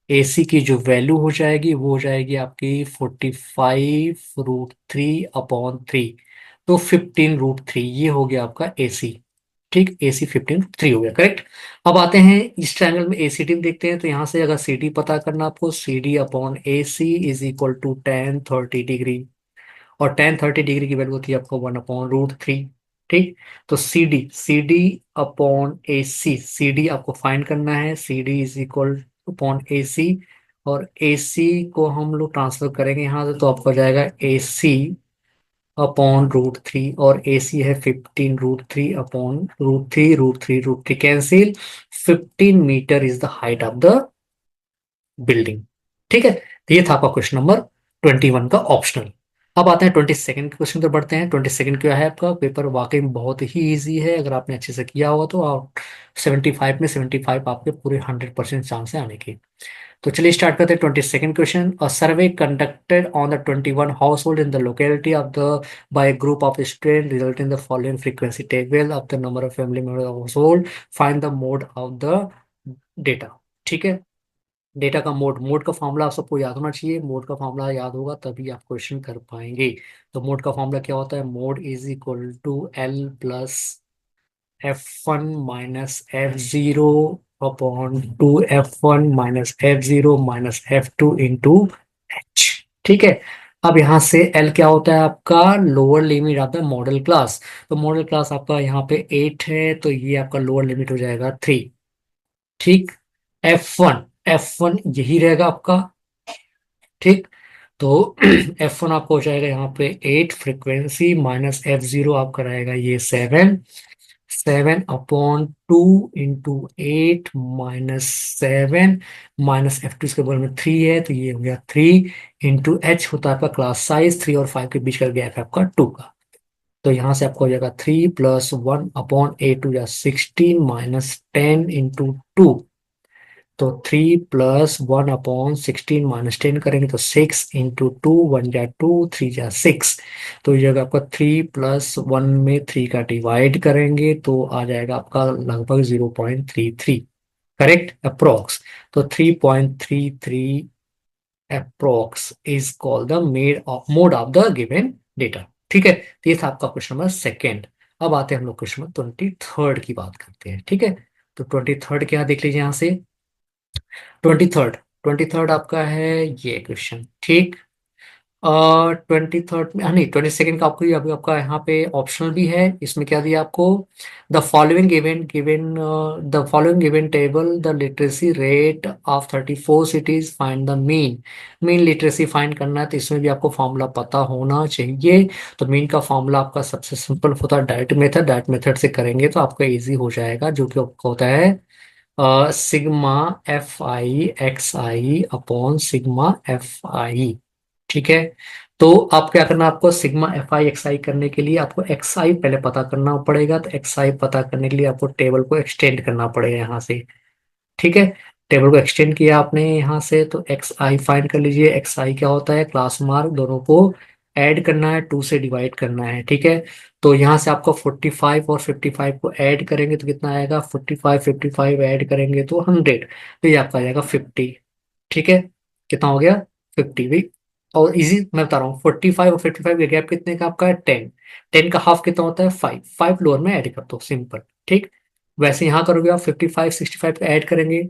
एसी की जो वैल्यू हो जाएगी वो हो जाएगी आपकी 45 √3/3, तो 15 √3, ये हो गया आपका एसी। ठीक, एसी 15 √3 हो गया, करेक्ट। अब आते हैं इस ट्रायंगल में एसीडी देखते हैं, तो यहाँ से अगर सी डी पता करना आपको, C D upon A C is equal to 10 30 degree, और 10 30 डिग्री की वैल्यू होती है आपको 1/√3। ठीक। तो C D upon A C D आपको फाइंड करना है, C D is equal upon A C, और ए सी को हम लोग ट्रांसफर करेंगे यहाँ से, तो आपको हो जाएगा ए सी अपॉन √3, और ए सी है 15 √3/√3, √3 cancel, 15 meter is the height of the building. ठीक है, तो ये था आपका क्वेश्चन नंबर 21 का ऑप्शनल। अब आते हैं 22nd के क्वेश्चन पर बढ़ते हैं। 22nd क्या है आपका पेपर, वाकई में बहुत ही इजी है, अगर आपने अच्छे से किया होगा तो आप 75 में 75 आपके पूरे 100% चांस है आने के। तो चलिए स्टार्ट करते हैं 22nd question. A survey conducted on the 21 house hold in the locality of the by group of student result in the following frequency table of the number of family member of house hold, find the mode of the data. ठीक है, डेटा का मोड, मोड का फॉर्मूला आप सबको याद होना चाहिए, मोड का फॉर्मूला याद होगा तभी आप क्वेश्चन कर पाएंगे। तो मोड का फॉर्मूला क्या होता है, mode is equal to l plus F1 minus F0 upon 2 F1 minus F0 minus F2 into h. ठीक है, अब यहाँ से L क्या होता है आपका, lower limit of the model class. तो मॉडल क्लास आपका यहाँ पे 8 है, तो ये आपका लोअर लिमिट हो जाएगा 3। ठीक, F1, F1 यही रहेगा आपका। ठीक, तो F1 आपको हो जाएगा यहाँ पे 8 फ्रीक्वेंसी माइनस F0 आपका रहेगा ये 7, 7/2 इंटू 8 माइनस 7 माइनस F2 इसके बगल में 3 है, तो ये हो गया 3 इंटू एच होता है आपका क्लास साइज, 3 और 5 के बीच का गैप है आपका 2 का। तो यहाँ से आपको हो जाएगा 3+1/8 माइनस 10/2। तो 3+1/16 माइनस 10 करेंगे तो 6/2, 1 जा 2, 3 जा 6। तो ये जगह आपका 3+1 में 3 का डिवाइड करेंगे तो आ जाएगा आपका लगभग 0.33, करेक्ट अप्रोक्स। तो 3.33 approx is called the mode of the given data. ठीक है, तो ये था आपका क्वेश्चन नंबर सेकेंड। अब आते हैं हम लोग क्वेश्चन नंबर 23rd की बात करते हैं। ठीक है, तो 23rd क्या देख लीजिए यहाँ से। 23rd, 23rd आपका है ये क्वेश्चन। ठीक, 23rd में, हाँ नहीं 22nd का आपको अभी आपका यहाँ पे ऑप्शनल भी है। इसमें क्या दिया आपको, the following given table the literacy rate of 34 cities, find the mean. Mean literacy find करना है तो इसमें भी आपको फॉर्मूला पता होना चाहिए। तो मीन का फॉर्मूला आपका सबसे सिंपल होता है डायरेक्ट मेथड, डायरेक्ट मेथड से करेंगे तो आपका इजी हो जाएगा, जो कि आपका होता है sigma FI XI upon sigma FI। ठीक है, तो आप क्या करना, आपको सिग्मा FI XI करने के लिए आपको XI पहले पता करना पड़ेगा। तो XI पता करने के लिए आपको टेबल को एक्सटेंड करना पड़ेगा यहाँ से। ठीक है, टेबल को एक्सटेंड किया आपने यहाँ से तो XI फाइंड कर लीजिए। XI क्या होता है, क्लास मार्क दोनों को ऐड करना है, 2 से डिवाइड करना है। ठीक है, तो यहाँ से आपको 45 और 55 को ऐड करेंगे तो कितना आएगा, 45 55 ऐड करेंगे तो 100, तो ये आपका आ जाएगा 50। ठीक है, कितना हो गया 50 भी। और इजी मैं बता रहा हूँ, 45 और 55 का गैप कितने का आपका है 10। 10 का हाफ कितना होता है 5, 5 लोअर में ऐड कर दो सिंपल। ठीक, वैसे यहाँ करोगे आप 55 65 का ऐड करेंगे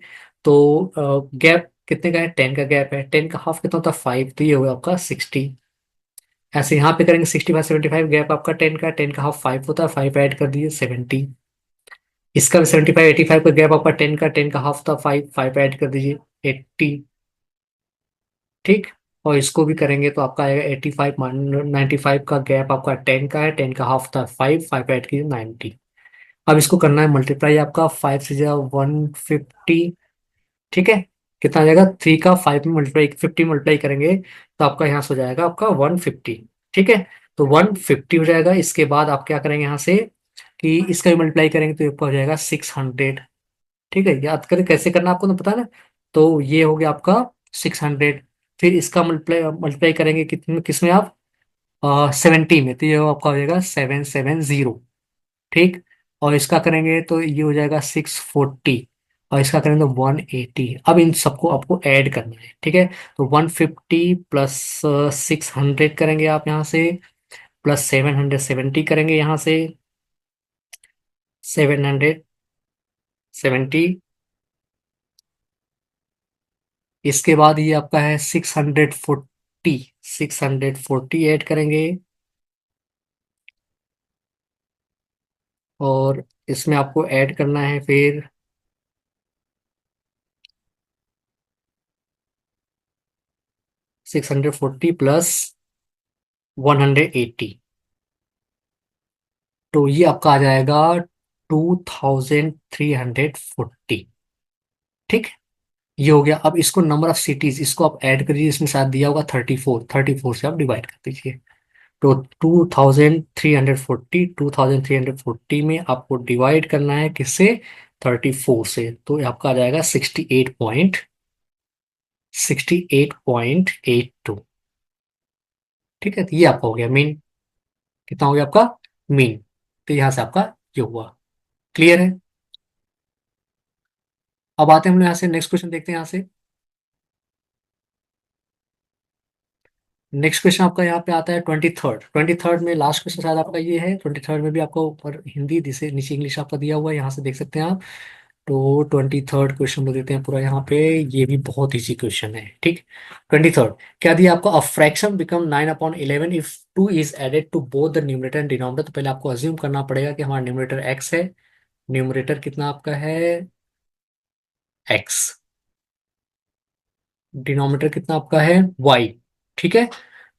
तो गैप कितने का है 10 का गैप है, 10 का हाफ कितना होता है 5, तो ये होगा आपका 60। ऐसे यहाँ पे करेंगे 65 75 गैप आपका 10 का, 10 का हाफ 5 होता है, 5 ऐड कर दीजिए 70। इसका भी 75 85 का गैप आपका 10 का, 10 का हाफ था 5, 5 ऐड कर दीजिए 80। ठीक, और इसको भी करेंगे तो आपका आएगा 85 95 का गैप आपका 10 का है, 10 का हाफ था 5, 5 ऐड कीजिए 90। अब इसको करना है मल्टीप्लाई आपका 5 से जाए 150। ठीक है, कितना आ जाएगा 3 का 5 में मल्टीप्लाई 50 मल्टीप्लाई करेंगे तो आपका यहाँ से हो जाएगा आपका 150। ठीक है, तो 150 हो जाएगा। इसके बाद आप क्या करेंगे यहाँ से कि इसका भी मल्टीप्लाई करेंगे तो आपका हो जाएगा 600। ठीक है, याद करें कैसे करना आपको तो पता है ना। तो ये हो गया आपका 600, फिर इसका मल्टीप्लाई मल्टीप्लाई करेंगे कितने किसमें आप 70 में, तो ये आपका हो जाएगा 770। ठीक, और इसका करेंगे तो ये हो जाएगा 640, और इसका करेंगे तो 180। अब इन सबको आपको ऐड करना है। ठीक है, तो 150 प्लस 600 करेंगे आप यहाँ से, प्लस 770 करेंगे यहाँ से, 770। इसके बाद ये आपका है 640, 640 ऐड करेंगे, और इसमें आपको ऐड करना है फिर 640 प्लस 180। तो ये आपका आ जाएगा 2340। ठीक, ये हो गया। अब इसको नंबर ऑफ सिटीज इसको आप ऐड करिए, इसमें साथ दिया होगा 34, 34 से आप डिवाइड कर दीजिए। तो 2340, 2340 में आपको डिवाइड करना है किससे, 34 से, तो ये आपका आ जाएगा 68.82। ठीक है, तो ये आपका हो गया मीन। कितना हो गया आपका मीन। तो यहां से आपका ये हुआ। क्लियर है। अब आते हैं हम लोग यहाँ से नेक्स्ट क्वेश्चन देखते हैं यहाँ से। नेक्स्ट क्वेश्चन आपका यहाँ पे आता है 23rd। 23rd में लास्ट क्वेश्चन शायद आपका ये है। 23rd में भी आपको ऊपर हिंदी दिसे नीचे इंग्लिश आपका दिया हुआ है, यहाँ से देख सकते हैं आप। तो 23rd क्वेश्चन को देते हैं पूरा यहाँ पे। ये भी बहुत इजी क्वेश्चन है, ठीक। 23rd क्या दिया आपको, a fraction become 9/11 if 2 is added to both the numerator and denominator. तो पहले आपको अज्यूम करना पड़ेगा कि हमारा न्यूमरेटर एक्स है, न्यूमरेटर कितना आपका है एक्स, डिनोमिनेटर कितना आपका है वाई। ठीक है,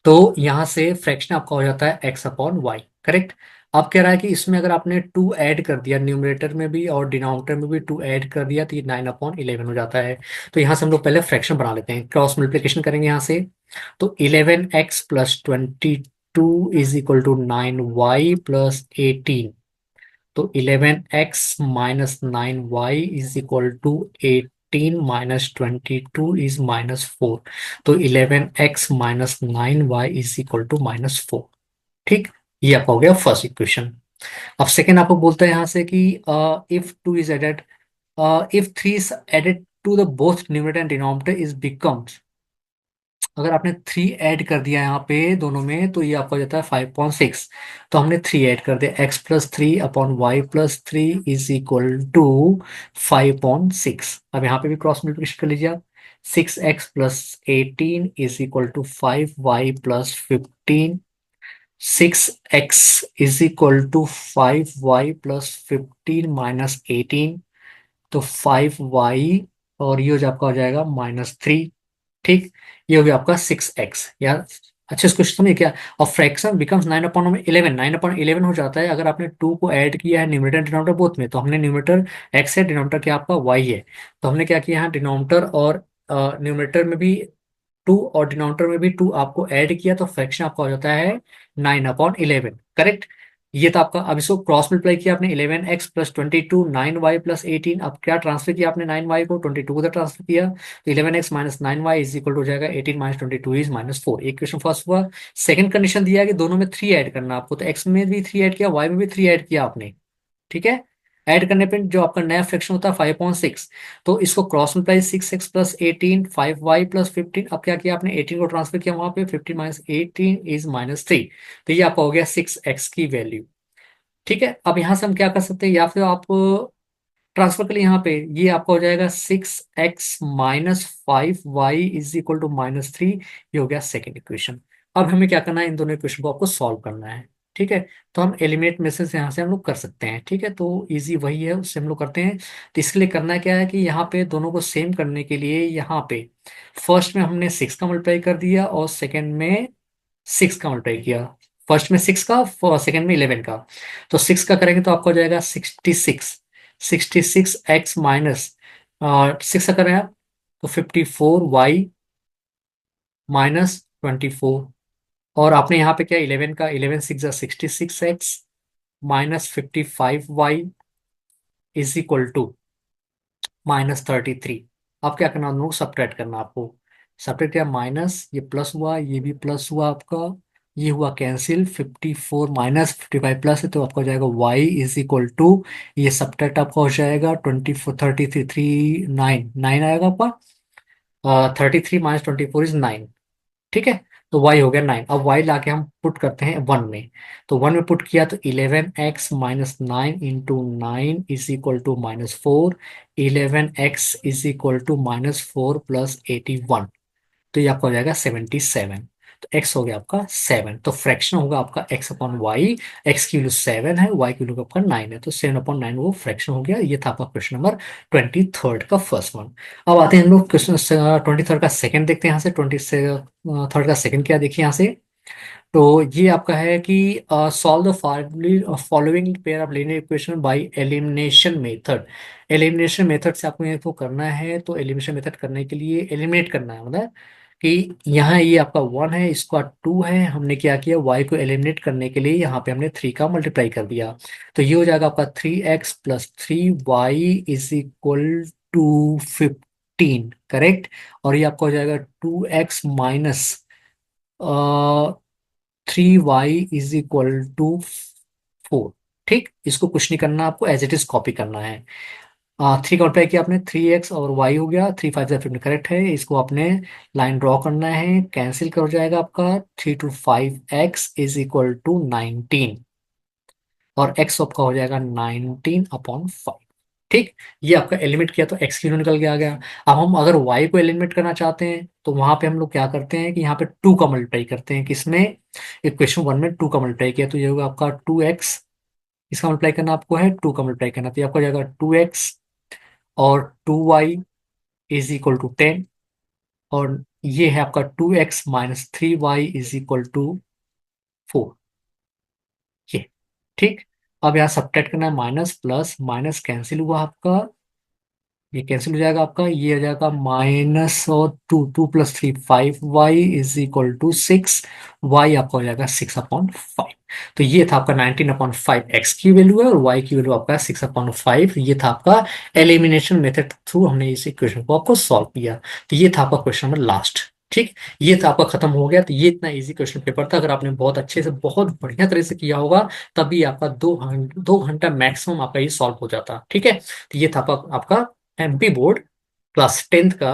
तो यहां से फ्रैक्शन आपका हो जाता है एक्स अपॉन वाई, करेक्ट। अब कह रहा है कि इसमें अगर आपने टू ऐड कर दिया न्यूमरेटर में भी और डिनोमिनेटर में भी टू ऐड कर दिया तो ये 9/11 हो जाता है। तो यहां से हम लोग पहले फ्रैक्शन बना लेते हैं, क्रॉस मल्टीप्लिकेशन करेंगे यहां से। तो 11x + 22 is equal to 9y + 18। तो 11x - 9y is equal to 18 - 22 is -4। तो 11x - 9y is equal to -4। ठीक, ये आपका हो गया फर्स्ट इक्वेशन। अब सेकेंड आपको बोलता है यहां से कि if two is added, if three is added to the both numerator and denominator is becomes. अगर आपने थ्री ऐड कर दिया यहाँ पे दोनों में तो ये आपका हो जाता है 5.6। तो हमने थ्री ऐड कर दिया, x + 3/y + 3 is equal to 5.6। अब यहाँ पे भी क्रॉस मल्टीप्लिकेशन कर लीजिए आप। 6x + 18 is equal to 5y + 15। 6x is equal to 5y + 15 -18। तो 5y और ये जो आपका हो जाएगा -3। ठीक, ये हो गया आपका 6x यार। अच्छे से क्वेश्चन समझिए क्या। और फ्रैक्शन बिकम्स 9/11, 9/11 हो जाता है अगर आपने टू को ऐड किया है न्यूमरेटर डिनोमिनेटर बोथ में। तो हमने न्यूमरेटर x है, डिनोमिनेटर क्या आपका y है। तो हमने क्या किया यहाँ डिनोमिनेटर और न्यूमरेटर में भी टू और डिनोमिनेटर में भी टू आपको ऐड किया तो फ्रैक्शन आपका हो जाता है 9/11, करेक्ट। ये तो आपका, अब इसको क्रॉस मल्टीप्लाई किया आपने, 11x + 22 9y + 18। अब क्या ट्रांसफर किया आपने 9y को 22 को उधर ट्रांसफर किया। तो 11x - 9y is equal to हो जाएगा 18 - 22 इज -4। एक क्वेश्चन फर्स्ट हुआ। सेकंड कंडीशन दिया है कि दोनों में थ्री ऐड करना आपको, तो x में भी थ्री ऐड किया, y में भी थ्री ऐड किया आपने। ठीक है, ऐड करने पे जो आपका नया फ्रैक्शन होता है 5.6। तो इसको क्रॉस मल्टीप्लाई 6x + 18 5y + 15। अब क्या किया आपने 18 को ट्रांसफर किया वहां पे, 15 - 18 इज -3। तो ये आपका हो गया 6x की वैल्यू। ठीक है, अब यहां से हम क्या कर सकते हैं, या फिर आप ट्रांसफर के लिए यहाँ पे ये आपका हो जाएगा 6x - 5y is equal to -3। ये हो गया सेकेंड इक्वेशन। अब हमें क्या करना है, इन दोनों इक्वेशन को आपको सॉल्व करना है। ठीक है, तो हम एलिमिनेट मेथड से यहाँ से हम लोग कर सकते हैं। ठीक है, तो इजी वही है, उससे हम लोग करते हैं। तो इसके लिए करना क्या है कि यहाँ पे दोनों को सेम करने के लिए यहाँ पे फर्स्ट में हमने 6 का मल्टीप्लाई कर दिया और सेकेंड में 6 का मल्टीप्लाई किया। फर्स्ट में 6 का, सेकेंड में 11 का। तो 6 का करेंगे तो आपको हो जाएगा 66। 66x माइनस 6 का करें आप तो 54y -24। और आपने यहाँ पे क्या 11 का, 11 6 66x -55y is equal to -33। अब क्या करना, दोनों को सब्ट्रैक्ट करना आपको। सब्ट्रैक्ट किया, माइनस ये प्लस हुआ, ये भी प्लस हुआ आपका, ये हुआ कैंसिल। 54 -55 प्लस है तो आपका हो जाएगा y इज इक्वल टू, ये सब्ट्रैक्ट आपका हो जाएगा 24 33 3 9 9 आएगा आपका। 33 - 24 इज 9। ठीक है, तो y हो गया 9। अब y लाके हम पुट करते हैं 1 में। तो 1 में पुट किया तो 11x - 9 into 9 is equal to -4। 11x is equal to -4 + 81। तो ये आपका हो जाएगा 77। तो x हो गया आपका 7। तो फ्रैक्शन होगा आपका x अपॉन वाई। x की वैल्यू 7 है, y की वैल्यू आपका 9 है, तो 7/9 वो फ्रैक्शन हो गया। ये था आपका क्वेश्चन नंबर 23rd का फर्स्ट वन। अब आते हैं हम लोग क्वेश्चन 23rd का सेकंड देखते हैं। यहाँ से 23rd का सेकंड क्या देखिए यहाँ से। तो ये आपका है कि solve the following pair of linear equation by elimination method. Elimination method से आपको इसको करना है, तो एलिमिनेशन मेथड करने के लिए एलिमिनेट करना है, मतलब कि यहाँ ये आपका 1 है, इसका 2 है, हमने क्या किया, y को एलिमिनेट करने के लिए यहाँ पे हमने 3 का मल्टीप्लाई कर दिया। तो ये हो जाएगा आपका 3x plus 3y is equal to 15, correct. और ये आपका हो जाएगा 2x minus 3y is equal to 4। ठीक, इसको कुछ नहीं करना, आपको एज इट इज कॉपी करना है। 3 का मल्टीप्लाई किया आपने, 3x और y हो गया, 3 5 15 करेक्ट है। इसको आपने लाइन ड्रॉ करना है, कैंसिल कर जाएगा आपका, 3 to 5x is equal to 19, और x आपका हो जाएगा 19/5। ठीक, ये आपका एलिमिनेट किया तो x क्यों निकल के आ गया। अब हम अगर y को एलिमिनेट करना चाहते हैं तो वहां पे हम लोग क्या करते हैं कि यहाँ पे 2 का मल्टीप्लाई करते हैं, किसमें, इक्वेशन 1 में 2 का मल्टीप्लाई किया तो ये होगा आपका 2x। इसका मल्टीप्लाई करना आपको है, 2 का मल्टीप्लाई करना, तो ये आपको हो जाएगा 2x और 2y इज इक्वल टू 10, और ये है आपका 2x minus 3y is equal to 4। ये ठीक। अब यहाँ सब्ट्रैक्ट करना है, माइनस प्लस माइनस कैंसिल हुआ आपका, ये कैंसिल हो जाएगा आपका, ये हो जाएगा माइनस और 2 2 प्लस 3 5y is equal to 6। y आपका हो जाएगा 6/5। तो ये था आपका 19/5 x की वैल्यू है, और y की वैल्यू आपका 6/5। ये था आपका एलिमिनेशन मेथड थ्रू हमने इस इक्वेशन को आपको सॉल्व किया। तो ये था आपका क्वेश्चन नंबर लास्ट। ठीक, ये था आपका खत्म हो गया। तो ये इतना इजी क्वेश्चन पेपर था, अगर आपने बहुत अच्छे से बहुत बढ़िया तरह से किया होगा तभी आपका 2 घंटा मैक्सिमम आपका ये सॉल्व हो जाता। ठीक है, तो ये था आपका एमपी बोर्ड क्लास 10th का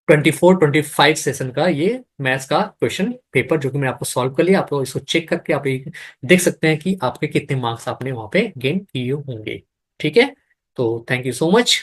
24-25 सेशन का ये मैथ्स का क्वेश्चन पेपर, जो कि मैंने आपको सॉल्व कर लिया। आप लोग इसको चेक करके आप ये देख सकते हैं कि आपके कितने मार्क्स आपने वहां पे गेन किए होंगे। ठीक है, तो थैंक यू सो मच।